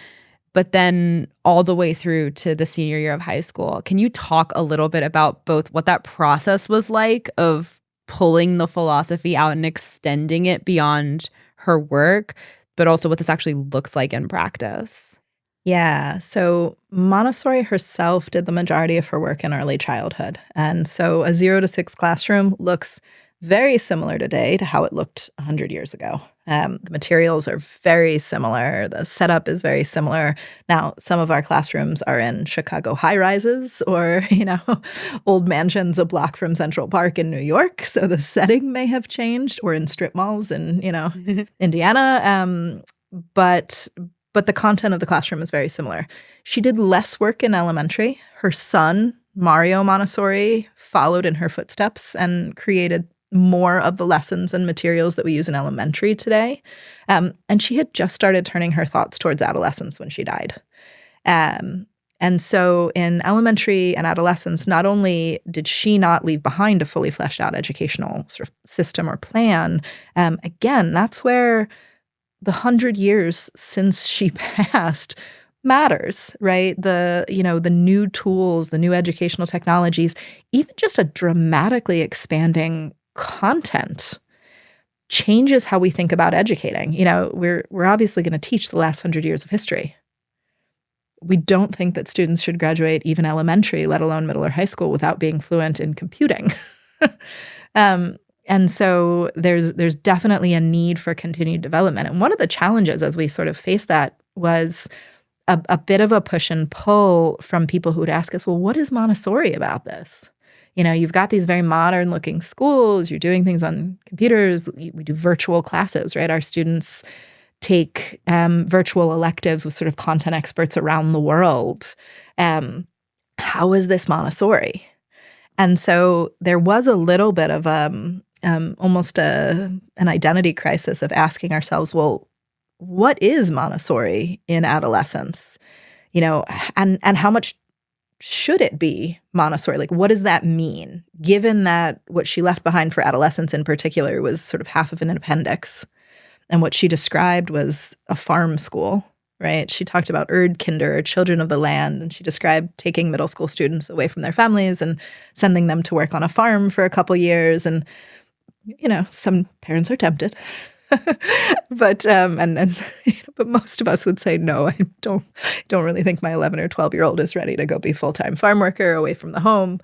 but then all the way through to the senior year of high school. Can you talk a little bit about both what that process was like of pulling the philosophy out and extending it beyond her work, but also what this actually looks like in practice? Yeah. So Montessori herself did the majority of her work in early childhood. And so a 0 to 6 classroom looks very similar today to how it looked 100 years ago. The materials are very similar. The setup is very similar. Now, some of our classrooms are in Chicago high-rises or, old mansions a block from Central Park in New York. So the setting may have changed, or in strip malls in, Indiana. But the content of the classroom is very similar. She did less work in elementary. Her son, Mario Montessori, followed in her footsteps and created more of the lessons and materials that we use in elementary today. And she had just started turning her thoughts towards adolescence when she died. And so in elementary and adolescence, not only did she not leave behind a fully fleshed out educational sort of system or plan, again, that's where the 100 years since she passed matters, right? The new tools, the new educational technologies, even just a dramatically expanding content changes how we think about educating. We're obviously going to teach the last 100 years of history. We don't think that students should graduate even elementary, let alone middle or high school, without being fluent in computing. And so there's definitely a need for continued development. And one of the challenges as we sort of face that was a bit of a push and pull from people who would ask us, well, what is Montessori about this? You've got these very modern looking schools, you're doing things on computers, we do virtual classes, right? Our students take virtual electives with sort of content experts around the world. How is this Montessori? And so there was a little bit of almost an identity crisis of asking ourselves, well, what is Montessori in adolescence? And how much should it be Montessori? Like, what does that mean, given that what she left behind for adolescents in particular was sort of half of an appendix, and what she described was a farm school, right? She talked about Erdkinder, children of the land, and she described taking middle school students away from their families and sending them to work on a farm for a couple years. And, some parents are tempted. But but most of us would say no. I don't really think my 11 or 12-year-old is ready to go be full-time farm worker away from the home.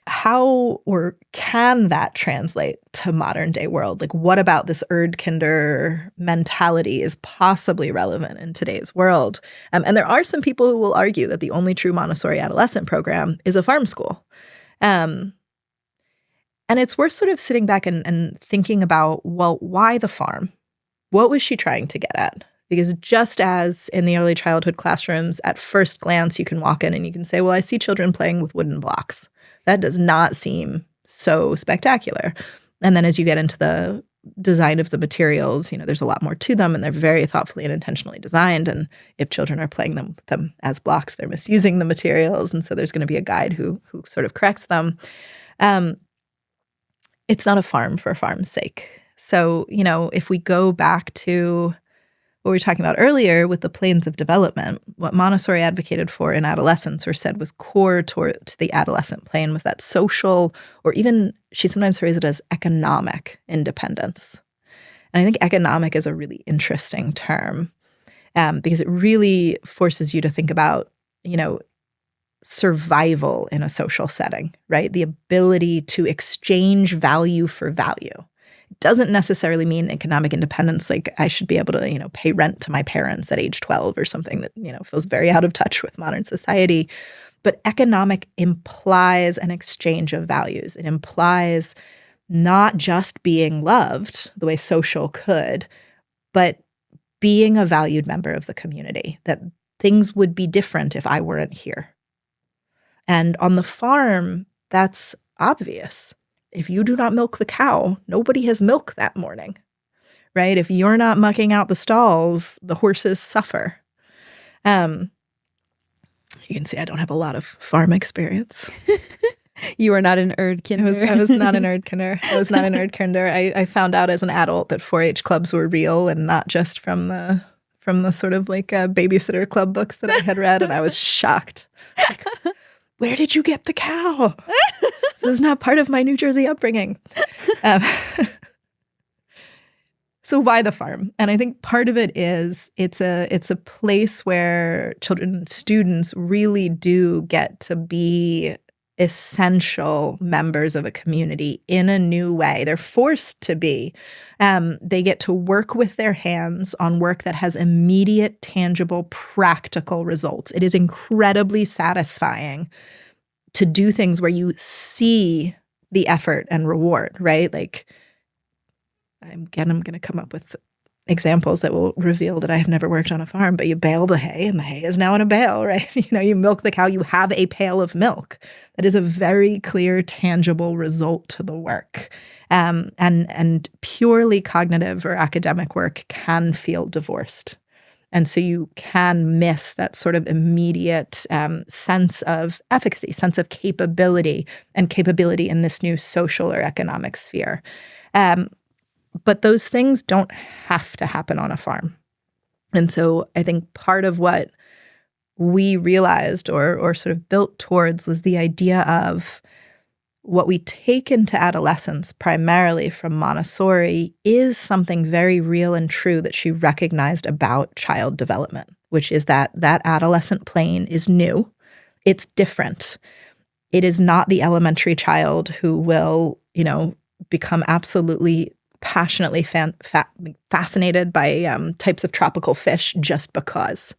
How or can that translate to modern day world? Like, what about this Erdkinder mentality is possibly relevant in today's world? And there are some people who will argue that the only true Montessori adolescent program is a farm school. And it's worth sort of sitting back and thinking about, well, why the farm? What was she trying to get at? Because just as in the early childhood classrooms, at first glance, you can walk in and you can say, well, I see children playing with wooden blocks. That does not seem so spectacular. And then as you get into the design of the materials, there's a lot more to them, and they're very thoughtfully and intentionally designed. And if children are playing them as blocks, they're misusing the materials. And so there's going to be a guide who sort of corrects them. It's not a farm for farm's sake. So, if we go back to what we were talking about earlier with the planes of development, what Montessori advocated for in adolescence, or said was core to the adolescent plane, was that social, or even she sometimes phrased it as economic independence. And I think economic is a really interesting term because it really forces you to think about, survival in a social setting, right? The ability to exchange value for value. Doesn't necessarily mean economic independence, like I should be able to, pay rent to my parents at age 12 or something that, feels very out of touch with modern society. But economic implies an exchange of values. It implies not just being loved the way social could, but being a valued member of the community, that things would be different if I weren't here. And on the farm, that's obvious. If you do not milk the cow, nobody has milk that morning, right? If you're not mucking out the stalls, the horses suffer. You can see I don't have a lot of farm experience. You are not an Erdkinder. I was not an Erdkinder. I found out as an adult that 4-H clubs were real and not just from the sort of like babysitter club books that I had read, and I was shocked. Like, where did you get the cow? This is not part of my New Jersey upbringing. So why the farm? And I think part of it is it's a place where children and students really do get to be essential members of a community in a new way. They're forced to be. They get to work with their hands on work that has immediate, tangible, practical results. It is incredibly satisfying to do things where you see the effort and reward, right? Like, I'm going to come up with examples that will reveal that I have never worked on a farm, but you bale the hay and the hay is now in a bale, right? You milk the cow, you have a pail of milk. That is a very clear, tangible result to the work. And purely cognitive or academic work can feel divorced. And so you can miss that sort of immediate sense of efficacy, sense of capability, and capability in this new social or economic sphere. But those things don't have to happen on a farm. And so I think part of what we realized or sort of built towards was the idea of what we take into adolescence primarily from Montessori is something very real and true that she recognized about child development, which is that adolescent plane is new. It's different. It is not the elementary child who will, become absolutely passionately fascinated by types of tropical fish just because.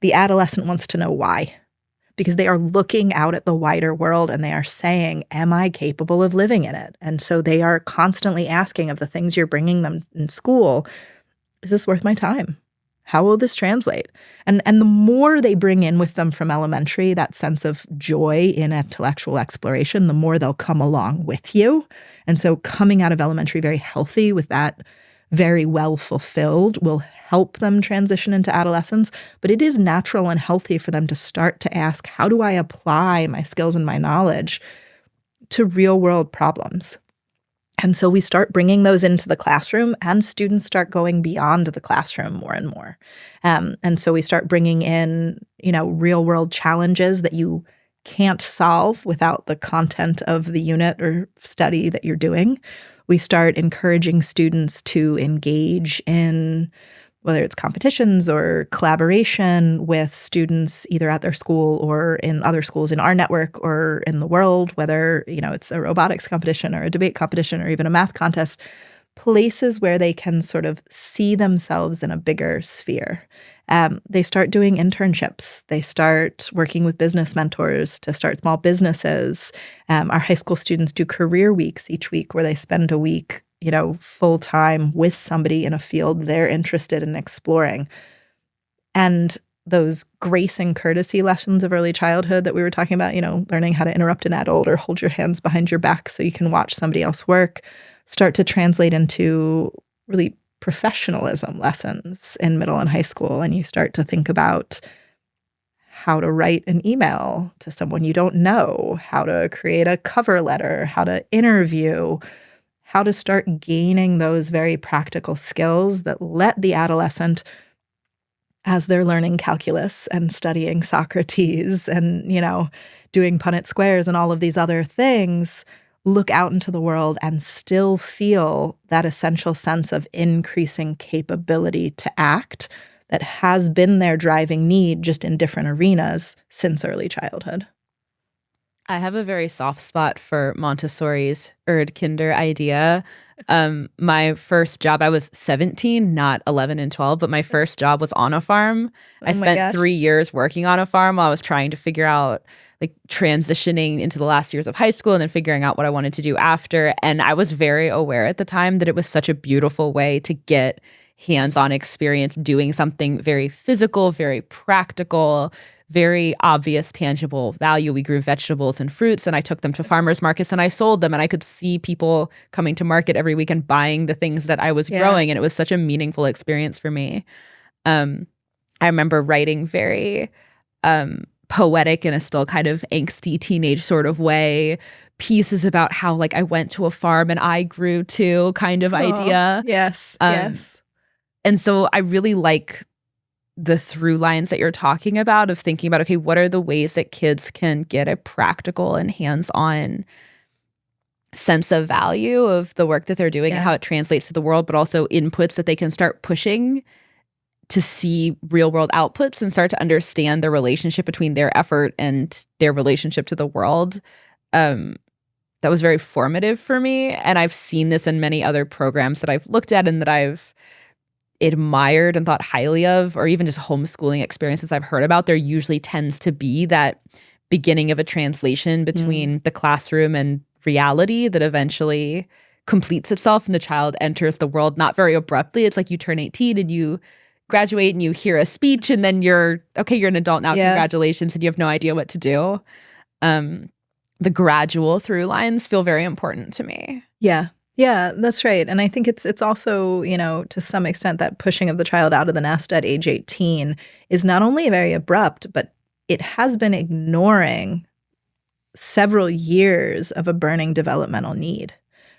The adolescent wants to know why, because they are looking out at the wider world and they are saying, am I capable of living in it? And so they are constantly asking of the things you're bringing them in school, is this worth my time? How will this translate? And the more they bring in with them from elementary, that sense of joy in intellectual exploration, the more they'll come along with you. And so coming out of elementary very healthy with that very well fulfilled will help them transition into adolescence. But it is natural and healthy for them to start to ask, how do I apply my skills and my knowledge to real world problems? And so we start bringing those into the classroom, and students start going beyond the classroom more and more. And so we start bringing in, real world challenges that you can't solve without the content of the unit or study that you're doing. We start encouraging students to engage in whether it's competitions or collaboration with students either at their school or in other schools in our network or in the world, whether, it's a robotics competition or a debate competition or even a math contest, places where they can sort of see themselves in a bigger sphere. They start doing internships. They start working with business mentors to start small businesses. Our high school students do career weeks each week where they spend a week full time with somebody in a field they're interested in exploring. And those grace and courtesy lessons of early childhood that we were talking about, learning how to interrupt an adult or hold your hands behind your back so you can watch somebody else work, start to translate into really professionalism lessons in middle and high school. And you start to think about how to write an email to someone you don't know, how to create a cover letter, how to interview, how to start gaining those very practical skills that let the adolescent, as they're learning calculus and studying Socrates and, doing Punnett squares and all of these other things, look out into the world and still feel that essential sense of increasing capability to act that has been their driving need, just in different arenas since early childhood. I have a very soft spot for Montessori's Erdkinder idea. My first job, I was 17, not 11 and 12, but my first job was on a farm. I spent 3 years working on a farm while I was trying to figure out transitioning into the last years of high school and then figuring out what I wanted to do after. And I was very aware at the time that it was such a beautiful way to get hands-on experience doing something very physical, very practical, very obvious, tangible value. We grew vegetables and fruits, and I took them to farmers markets and I sold them, and I could see people coming to market every week and buying the things that I was growing, and it was such a meaningful experience for me. I remember writing very poetic in a still kind of angsty teenage sort of way, pieces about how I went to a farm and I grew too kind of idea. Yes, yes. And so I really like the through lines that you're talking about of thinking about, okay, what are the ways that kids can get a practical and hands-on sense of value of the work that they're doing and how it translates to the world, but also inputs that they can start pushing to see real world outputs and start to understand the relationship between their effort and their relationship to the world. That was very formative for me. And I've seen this in many other programs that I've looked at and that I've admired and thought highly of, or even just homeschooling experiences I've heard about. There usually tends to be that beginning of a translation between the classroom and reality that eventually completes itself and the child enters the world not very abruptly. It's like you turn 18 and you graduate and you hear a speech and then you're an adult now, congratulations, and you have no idea what to do. The gradual through lines feel very important to me. Yeah, that's right. And I think it's also, to some extent that pushing of the child out of the nest at age 18 is not only very abrupt, but it has been ignoring several years of a burning developmental need,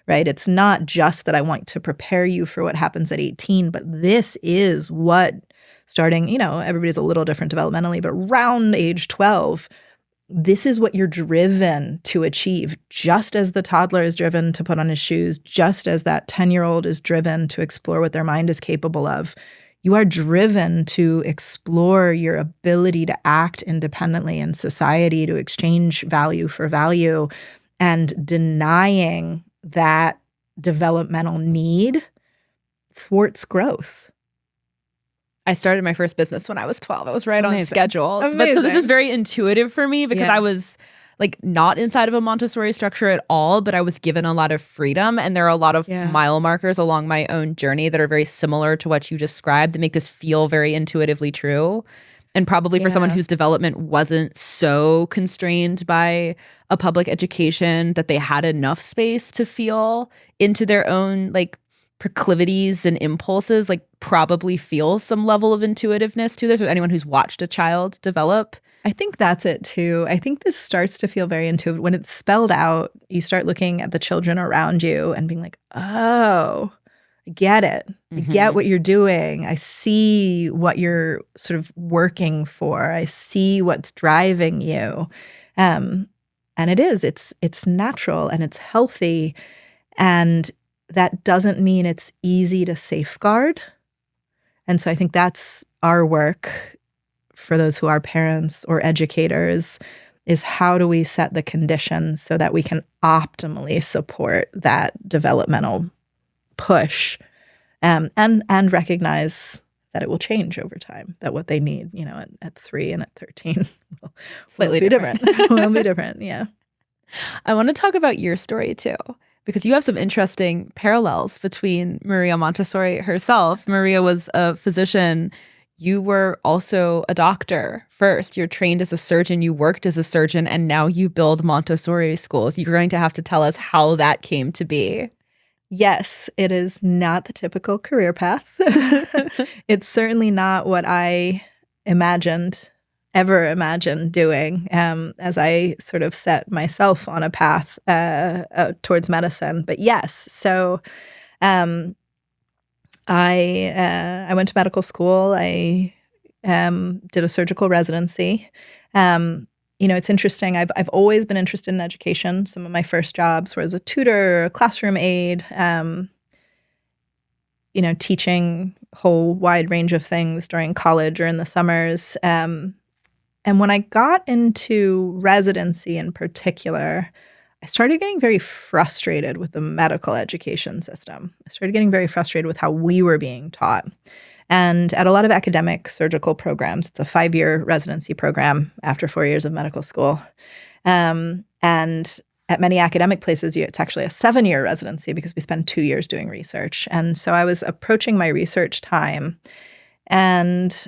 right? It's not just that I want to prepare you for what happens at 18, but this is what starting, everybody's a little different developmentally, but around age 12, this is what you're driven to achieve, just as the toddler is driven to put on his shoes, just as that 10-year-old is driven to explore what their mind is capable of. You are driven to explore your ability to act independently in society, to exchange value for value, and denying that developmental need thwarts growth. I started my first business when I was 12. I was right on schedule. But so this is very intuitive for me because I was not inside of a Montessori structure at all, but I was given a lot of freedom. And there are a lot of mile markers along my own journey that are very similar to what you described that make this feel very intuitively true. And probably for someone whose development wasn't so constrained by a public education that they had enough space to feel into their own proclivities and impulses like probably feel some level of intuitiveness to this, or anyone who's watched a child develop? I think that's it too. I think this starts to feel very intuitive. When it's spelled out, you start looking at the children around you and being like, oh, I get it. I get what you're doing. I see what you're sort of working for. I see what's driving you. And it's natural and it's healthy. And that doesn't mean it's easy to safeguard. And so I think that's our work for those who are parents or educators, is how do we set the conditions so that we can optimally support that developmental push, and recognize that it will change over time, that what they need, at 3 and at 13 will be different. Will be different, yeah. I want to talk about your story too, because you have some interesting parallels between Maria Montessori herself. Maria was a physician. You were also a doctor first. You're trained as a surgeon. You worked as a surgeon, and now you build Montessori schools. You're going to have to tell us how that came to be. Yes, it is not the typical career path. It's certainly not what I ever imagined doing as I sort of set myself on a path towards medicine. But yes, so I went to medical school. I did a surgical residency. It's interesting. I've always been interested in education. Some of my first jobs were as a tutor, a classroom aide, teaching a whole wide range of things during college or in the summers. And when I got into residency in particular, I started getting very frustrated with the medical education system. I started getting very frustrated with how we were being taught. And at a lot of academic surgical programs, it's a 5-year residency program after 4 years of medical school. And at many academic places, it's actually a 7-year residency because we spend 2 years doing research. And so I was approaching my research time, and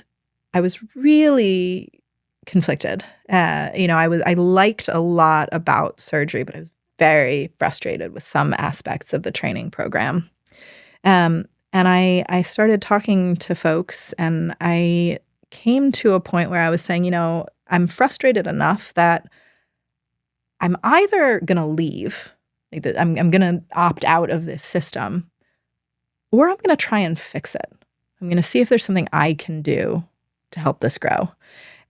I was really conflicted. I liked a lot about surgery, but I was very frustrated with some aspects of the training program. And I started talking to folks, and I came to a point where I was saying, I'm frustrated enough that I'm either going to leave, I'm going to opt out of this system, or I'm going to try and fix it. I'm going to see if there's something I can do to help this grow.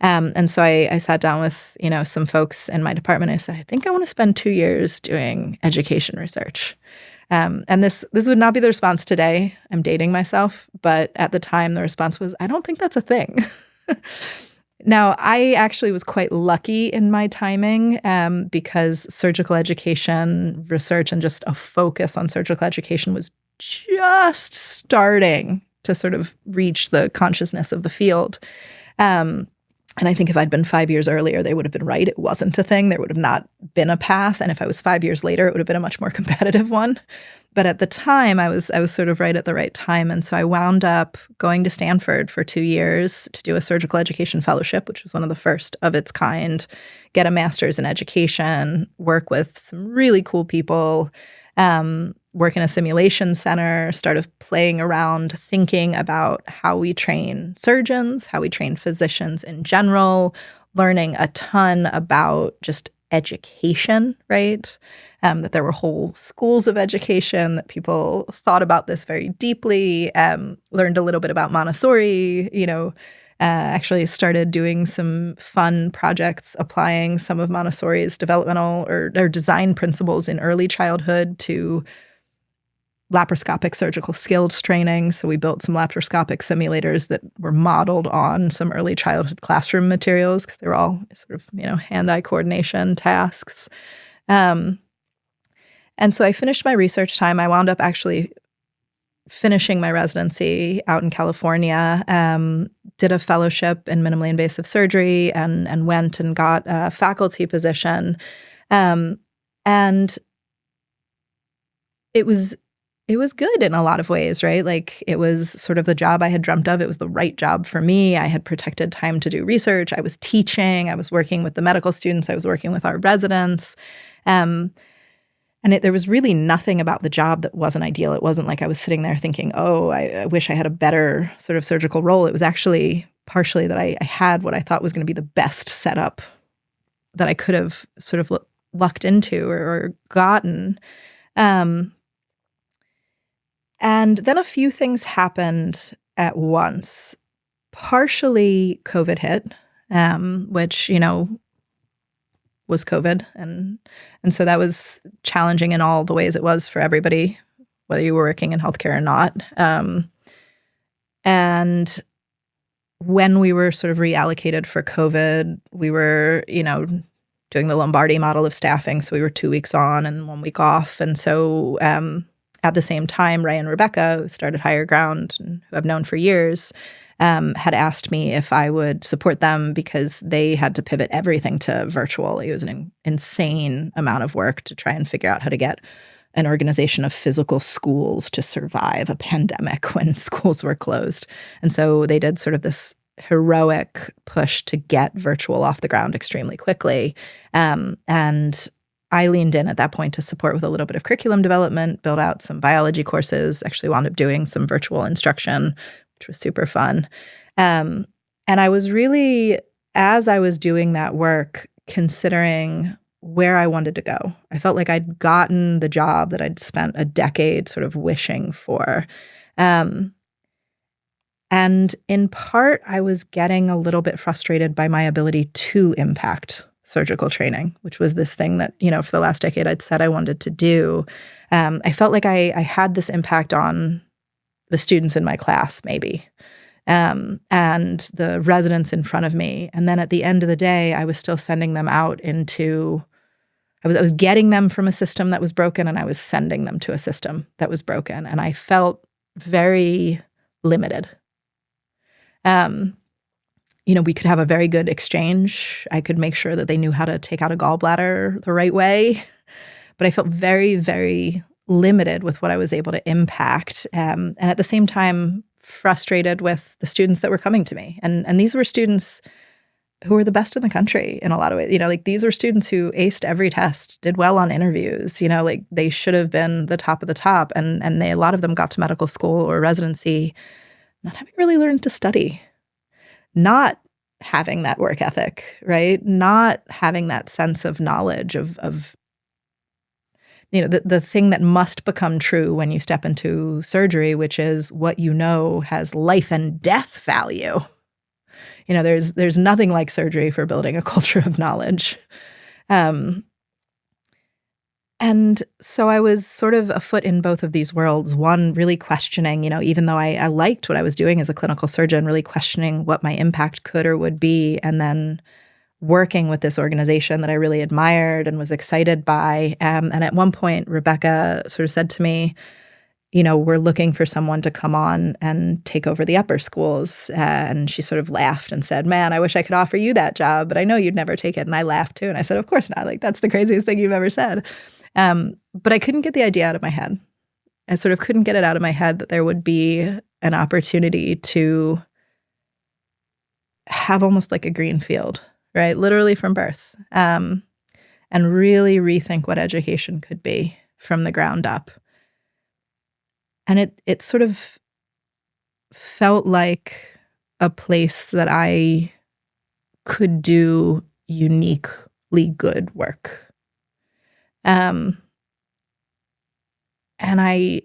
And so I sat down with, some folks in my department. I said, I think I want to spend 2 years doing education research. And this would not be the response today. I'm dating myself. But at the time, the response was, I don't think that's a thing. Now, I actually was quite lucky in my timing because surgical education research and just a focus on surgical education was just starting to sort of reach the consciousness of the field. And I think if I'd been 5 years earlier, they would have been right. It wasn't a thing. There would have not been a path. And if I was 5 years later, it would have been a much more competitive one. But at the time, I was sort of right at the right time. And so I wound up going to Stanford for 2 years to do a surgical education fellowship, which was one of the first of its kind, get a master's in education, work with some really cool people, work in a simulation center, started playing around thinking about how we train surgeons, how we train physicians in general, learning a ton about just education, right? That there were whole schools of education, that people thought about this very deeply, learned a little bit about Montessori, actually started doing some fun projects applying some of Montessori's developmental or design principles in early childhood to laparoscopic surgical skills training. So we built some laparoscopic simulators that were modeled on some early childhood classroom materials because they were all sort of, hand-eye coordination tasks. And so I finished my research time. I wound up actually finishing my residency out in California, did a fellowship in minimally invasive surgery and went and got a faculty position. And it was good in a lot of ways, right? Like it was sort of the job I had dreamt of. It was the right job for me. I had protected time to do research. I was teaching. I was working with the medical students. I was working with our residents. And there was really nothing about the job that wasn't ideal. It wasn't like I was sitting there thinking, oh, I wish I had a better sort of surgical role. It was actually partially that I had what I thought was going to be the best setup that I could have sort of lucked into or gotten. And then a few things happened at once. Partially COVID hit, which, was COVID. And so that was challenging in all the ways it was for everybody, whether you were working in healthcare or not. And when we were sort of reallocated for COVID, we were, doing the Lombardi model of staffing. So we were 2 weeks on and 1 week off. And so at the same time, Ray and Rebecca, who started Higher Ground and who I've known for years, had asked me if I would support them because they had to pivot everything to virtual. It was an insane amount of work to try and figure out how to get an organization of physical schools to survive a pandemic when schools were closed. And so they did sort of this heroic push to get virtual off the ground extremely quickly. And I leaned in at that point to support with a little bit of curriculum development, build out some biology courses, actually wound up doing some virtual instruction, which was super fun. And I was really, as I was doing that work, considering where I wanted to go. I felt like I'd gotten the job that I'd spent a decade sort of wishing for. And in part, I was getting a little bit frustrated by my ability to impact surgical training, which was this thing that, for the last decade I'd said I wanted to do. I felt like I had this impact on the students in my class, maybe, and the residents in front of me. And then at the end of the day, I was still sending them out into, I was getting them from a system that was broken and I was sending them to a system that was broken. And I felt very limited. We could have a very good exchange. I could make sure that they knew how to take out a gallbladder the right way. But I felt very, very limited with what I was able to impact. And at the same time, frustrated with the students that were coming to me. And these were students who were the best in the country in a lot of ways. These were students who aced every test, did well on interviews, they should have been the top of the top. And a lot of them got to medical school or residency not having really learned to study, not having that work ethic, right? Not having that sense of knowledge of the thing that must become true when you step into surgery, which is what has life and death value. There's nothing like surgery for building a culture of knowledge. And so I was sort of a foot in both of these worlds. One, really questioning, even though I liked what I was doing as a clinical surgeon, really questioning what my impact could or would be. And then working with this organization that I really admired and was excited by. And at one point, Rebecca sort of said to me, we're looking for someone to come on and take over the upper schools. And she sort of laughed and said, man, I wish I could offer you that job, but I know you'd never take it. And I laughed too. And I said, of course not. That's the craziest thing you've ever said. But I couldn't get the idea out of my head. I sort of couldn't get it out of my head that there would be an opportunity to have almost like a green field, right? Literally from birth, and really rethink what education could be from the ground up. And it sort of felt like a place that I could do uniquely good work. And I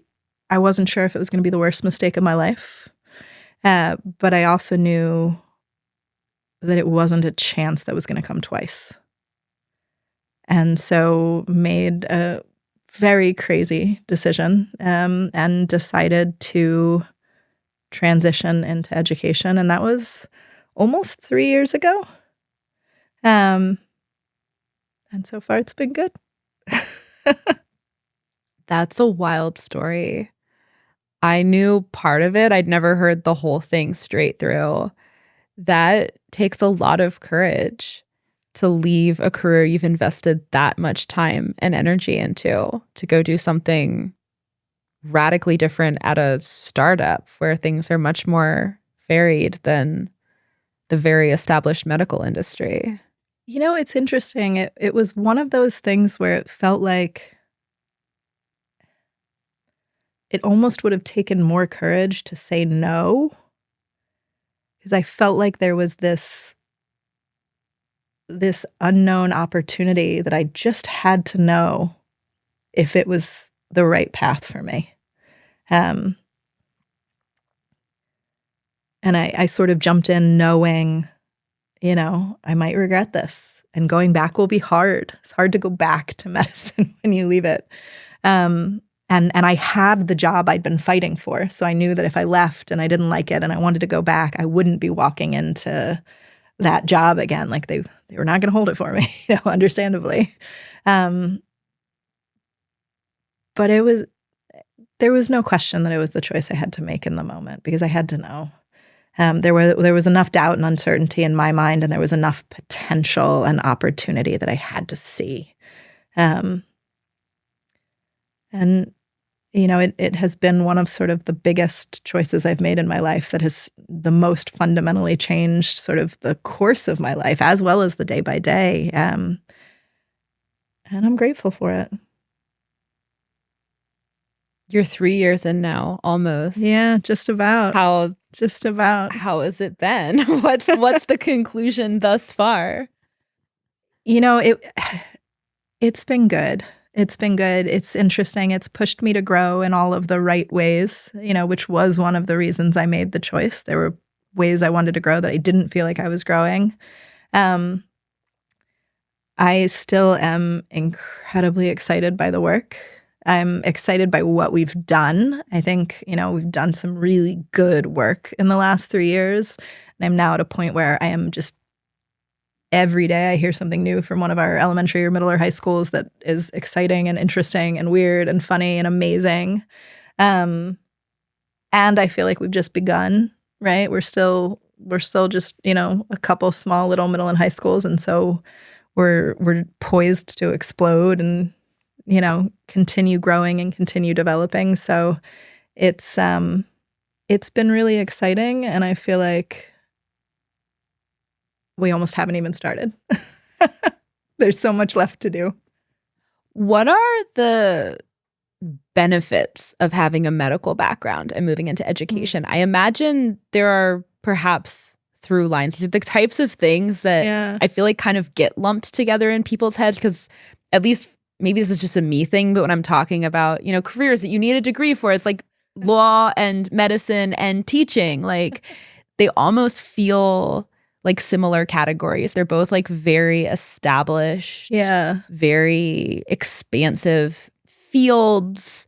wasn't sure if it was going to be the worst mistake of my life, but I also knew that it wasn't a chance that was going to come twice. And so made a very crazy decision and decided to transition into education. And that was almost 3 years ago. And so far it's been good. That's a wild story. I knew part of it. I'd never heard the whole thing straight through. That takes a lot of courage to leave a career you've invested that much time and energy into, to go do something radically different at a startup where things are much more varied than the very established medical industry. It's interesting. It was one of those things where it felt like it almost would have taken more courage to say no, because I felt like there was this unknown opportunity that I just had to know if it was the right path for me. And I sort of jumped in knowing, I might regret this, and going back will be hard. It's hard to go back to medicine when you leave it. And I had the job I'd been fighting for. So I knew that if I left and I didn't like it and I wanted to go back, I wouldn't be walking into that job again. Like they were not going to hold it for me, understandably. But there was no question that it was the choice I had to make in the moment, because I had to know. There was enough doubt and uncertainty in my mind, and there was enough potential and opportunity that I had to see. And it has been one of sort of the biggest choices I've made in my life that has the most fundamentally changed sort of the course of my life, as well as the day by day. And I'm grateful for it. You're 3 years in now, almost. Yeah, just about. How has it been? What's the conclusion thus far? It's been good. It's been good. It's interesting. It's pushed me to grow in all of the right ways, which was one of the reasons I made the choice. There were ways I wanted to grow that I didn't feel like I was growing. I still am incredibly excited by the work. I'm excited by what we've done. I think, we've done some really good work in the last 3 years. And I'm now at a point where I am just, every day I hear something new from one of our elementary or middle or high schools that is exciting and interesting and weird and funny and amazing. And I feel like we've just begun, right? We're still just, a couple small little middle and high schools. And so we're poised to explode and, continue growing and continue developing. So it's been really exciting. And I feel like we almost haven't even started. There's so much left to do. What are the benefits of having a medical background and moving into education? I imagine there are perhaps through lines, the types of things that I feel like kind of get lumped together in people's heads, because at least maybe this is just a me thing, but when I'm talking about, careers that you need a degree for, it's like law and medicine and teaching, like they almost feel like similar categories. They're both like very established, very expansive fields,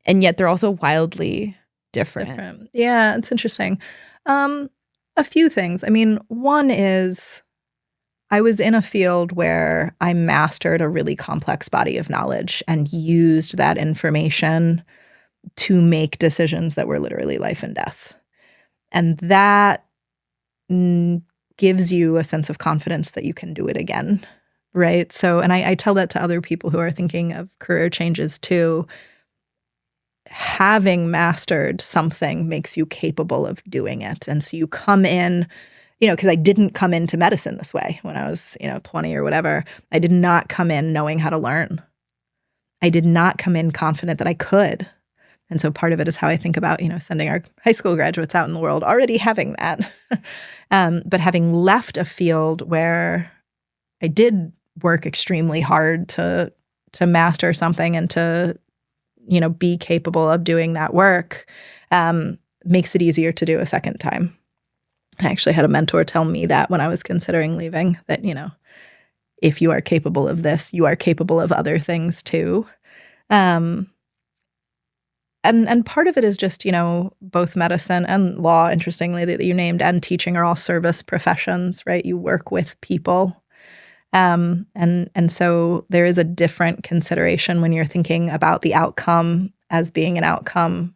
and yet they're also wildly different. Yeah, it's interesting. A few things. I mean, one is I was in a field where I mastered a really complex body of knowledge and used that information to make decisions that were literally life and death. And that gives you a sense of confidence that you can do it again, right? So, and I tell that to other people who are thinking of career changes too. Having mastered something makes you capable of doing it. And so you come in, because I didn't come into medicine this way when I was, 20 or whatever. I did not come in knowing how to learn. I did not come in confident that I could. And so part of it is how I think about, sending our high school graduates out in the world already having that. But having left a field where I did work extremely hard to master something and to, be capable of doing that work, makes it easier to do a second time. I actually had a mentor tell me that when I was considering leaving, that, if you are capable of this, you are capable of other things too. And part of it is just, both medicine and law, interestingly, that you named, and teaching are all service professions, right? You work with people. And so there is a different consideration when you're thinking about the outcome as being an outcome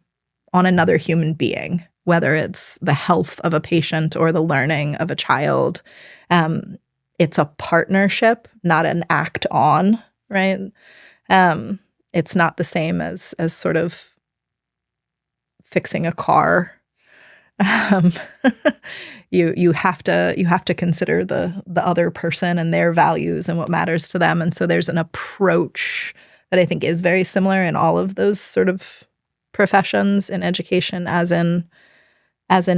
on another human being, whether it's the health of a patient or the learning of a child. It's a partnership, not an act on, right? It's not the same as sort of fixing a car. You have to consider the other person and their values and what matters to them. And so there's an approach that I think is very similar in all of those sort of professions in education as in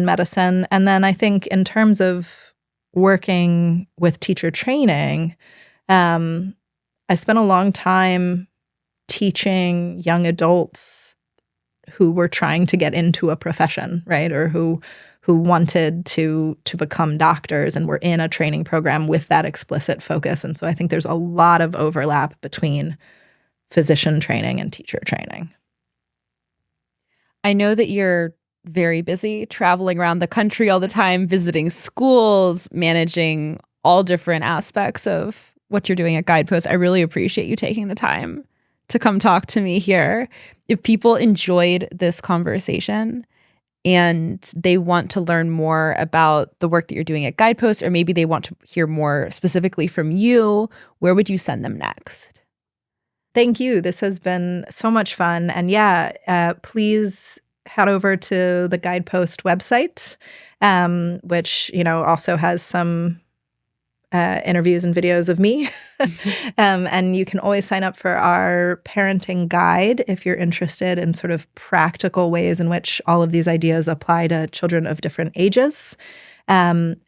medicine. And then I think in terms of working with teacher training, I spent a long time teaching young adults who were trying to get into a profession, right? Or who wanted to become doctors and were in a training program with that explicit focus. And so I think there's a lot of overlap between physician training and teacher training. I know that you're very busy traveling around the country all the time, visiting schools, managing all different aspects of what you're doing at Guidepost. I really appreciate you taking the time to come talk to me here. If people enjoyed this conversation and they want to learn more about the work that you're doing at Guidepost, or maybe they want to hear more specifically from you, where would you send them next? Thank you. This has been so much fun. And please head over to the Guidepost website, which, also has some interviews and videos of me. And you can always sign up for our parenting guide if you're interested in sort of practical ways in which all of these ideas apply to children of different ages. And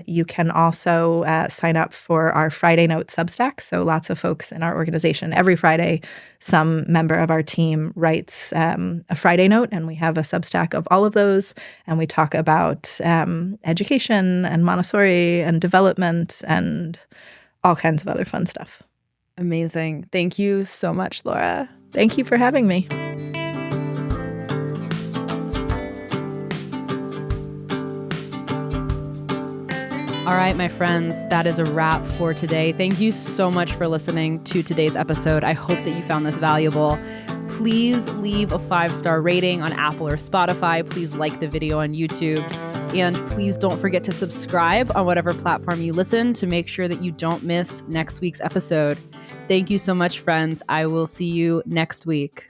you can also sign up for our Friday Note Substack. So lots of folks in our organization, every Friday, some member of our team writes a Friday note, and we have a Substack of all of those. And we talk about education and Montessori and development and all kinds of other fun stuff. Amazing. Thank you so much, Laura. Thank you for having me. All right, my friends, that is a wrap for today. Thank you so much for listening to today's episode. I hope that you found this valuable. Please leave a 5-star rating on Apple or Spotify. Please like the video on YouTube. And please don't forget to subscribe on whatever platform you listen to make sure that you don't miss next week's episode. Thank you so much, friends. I will see you next week.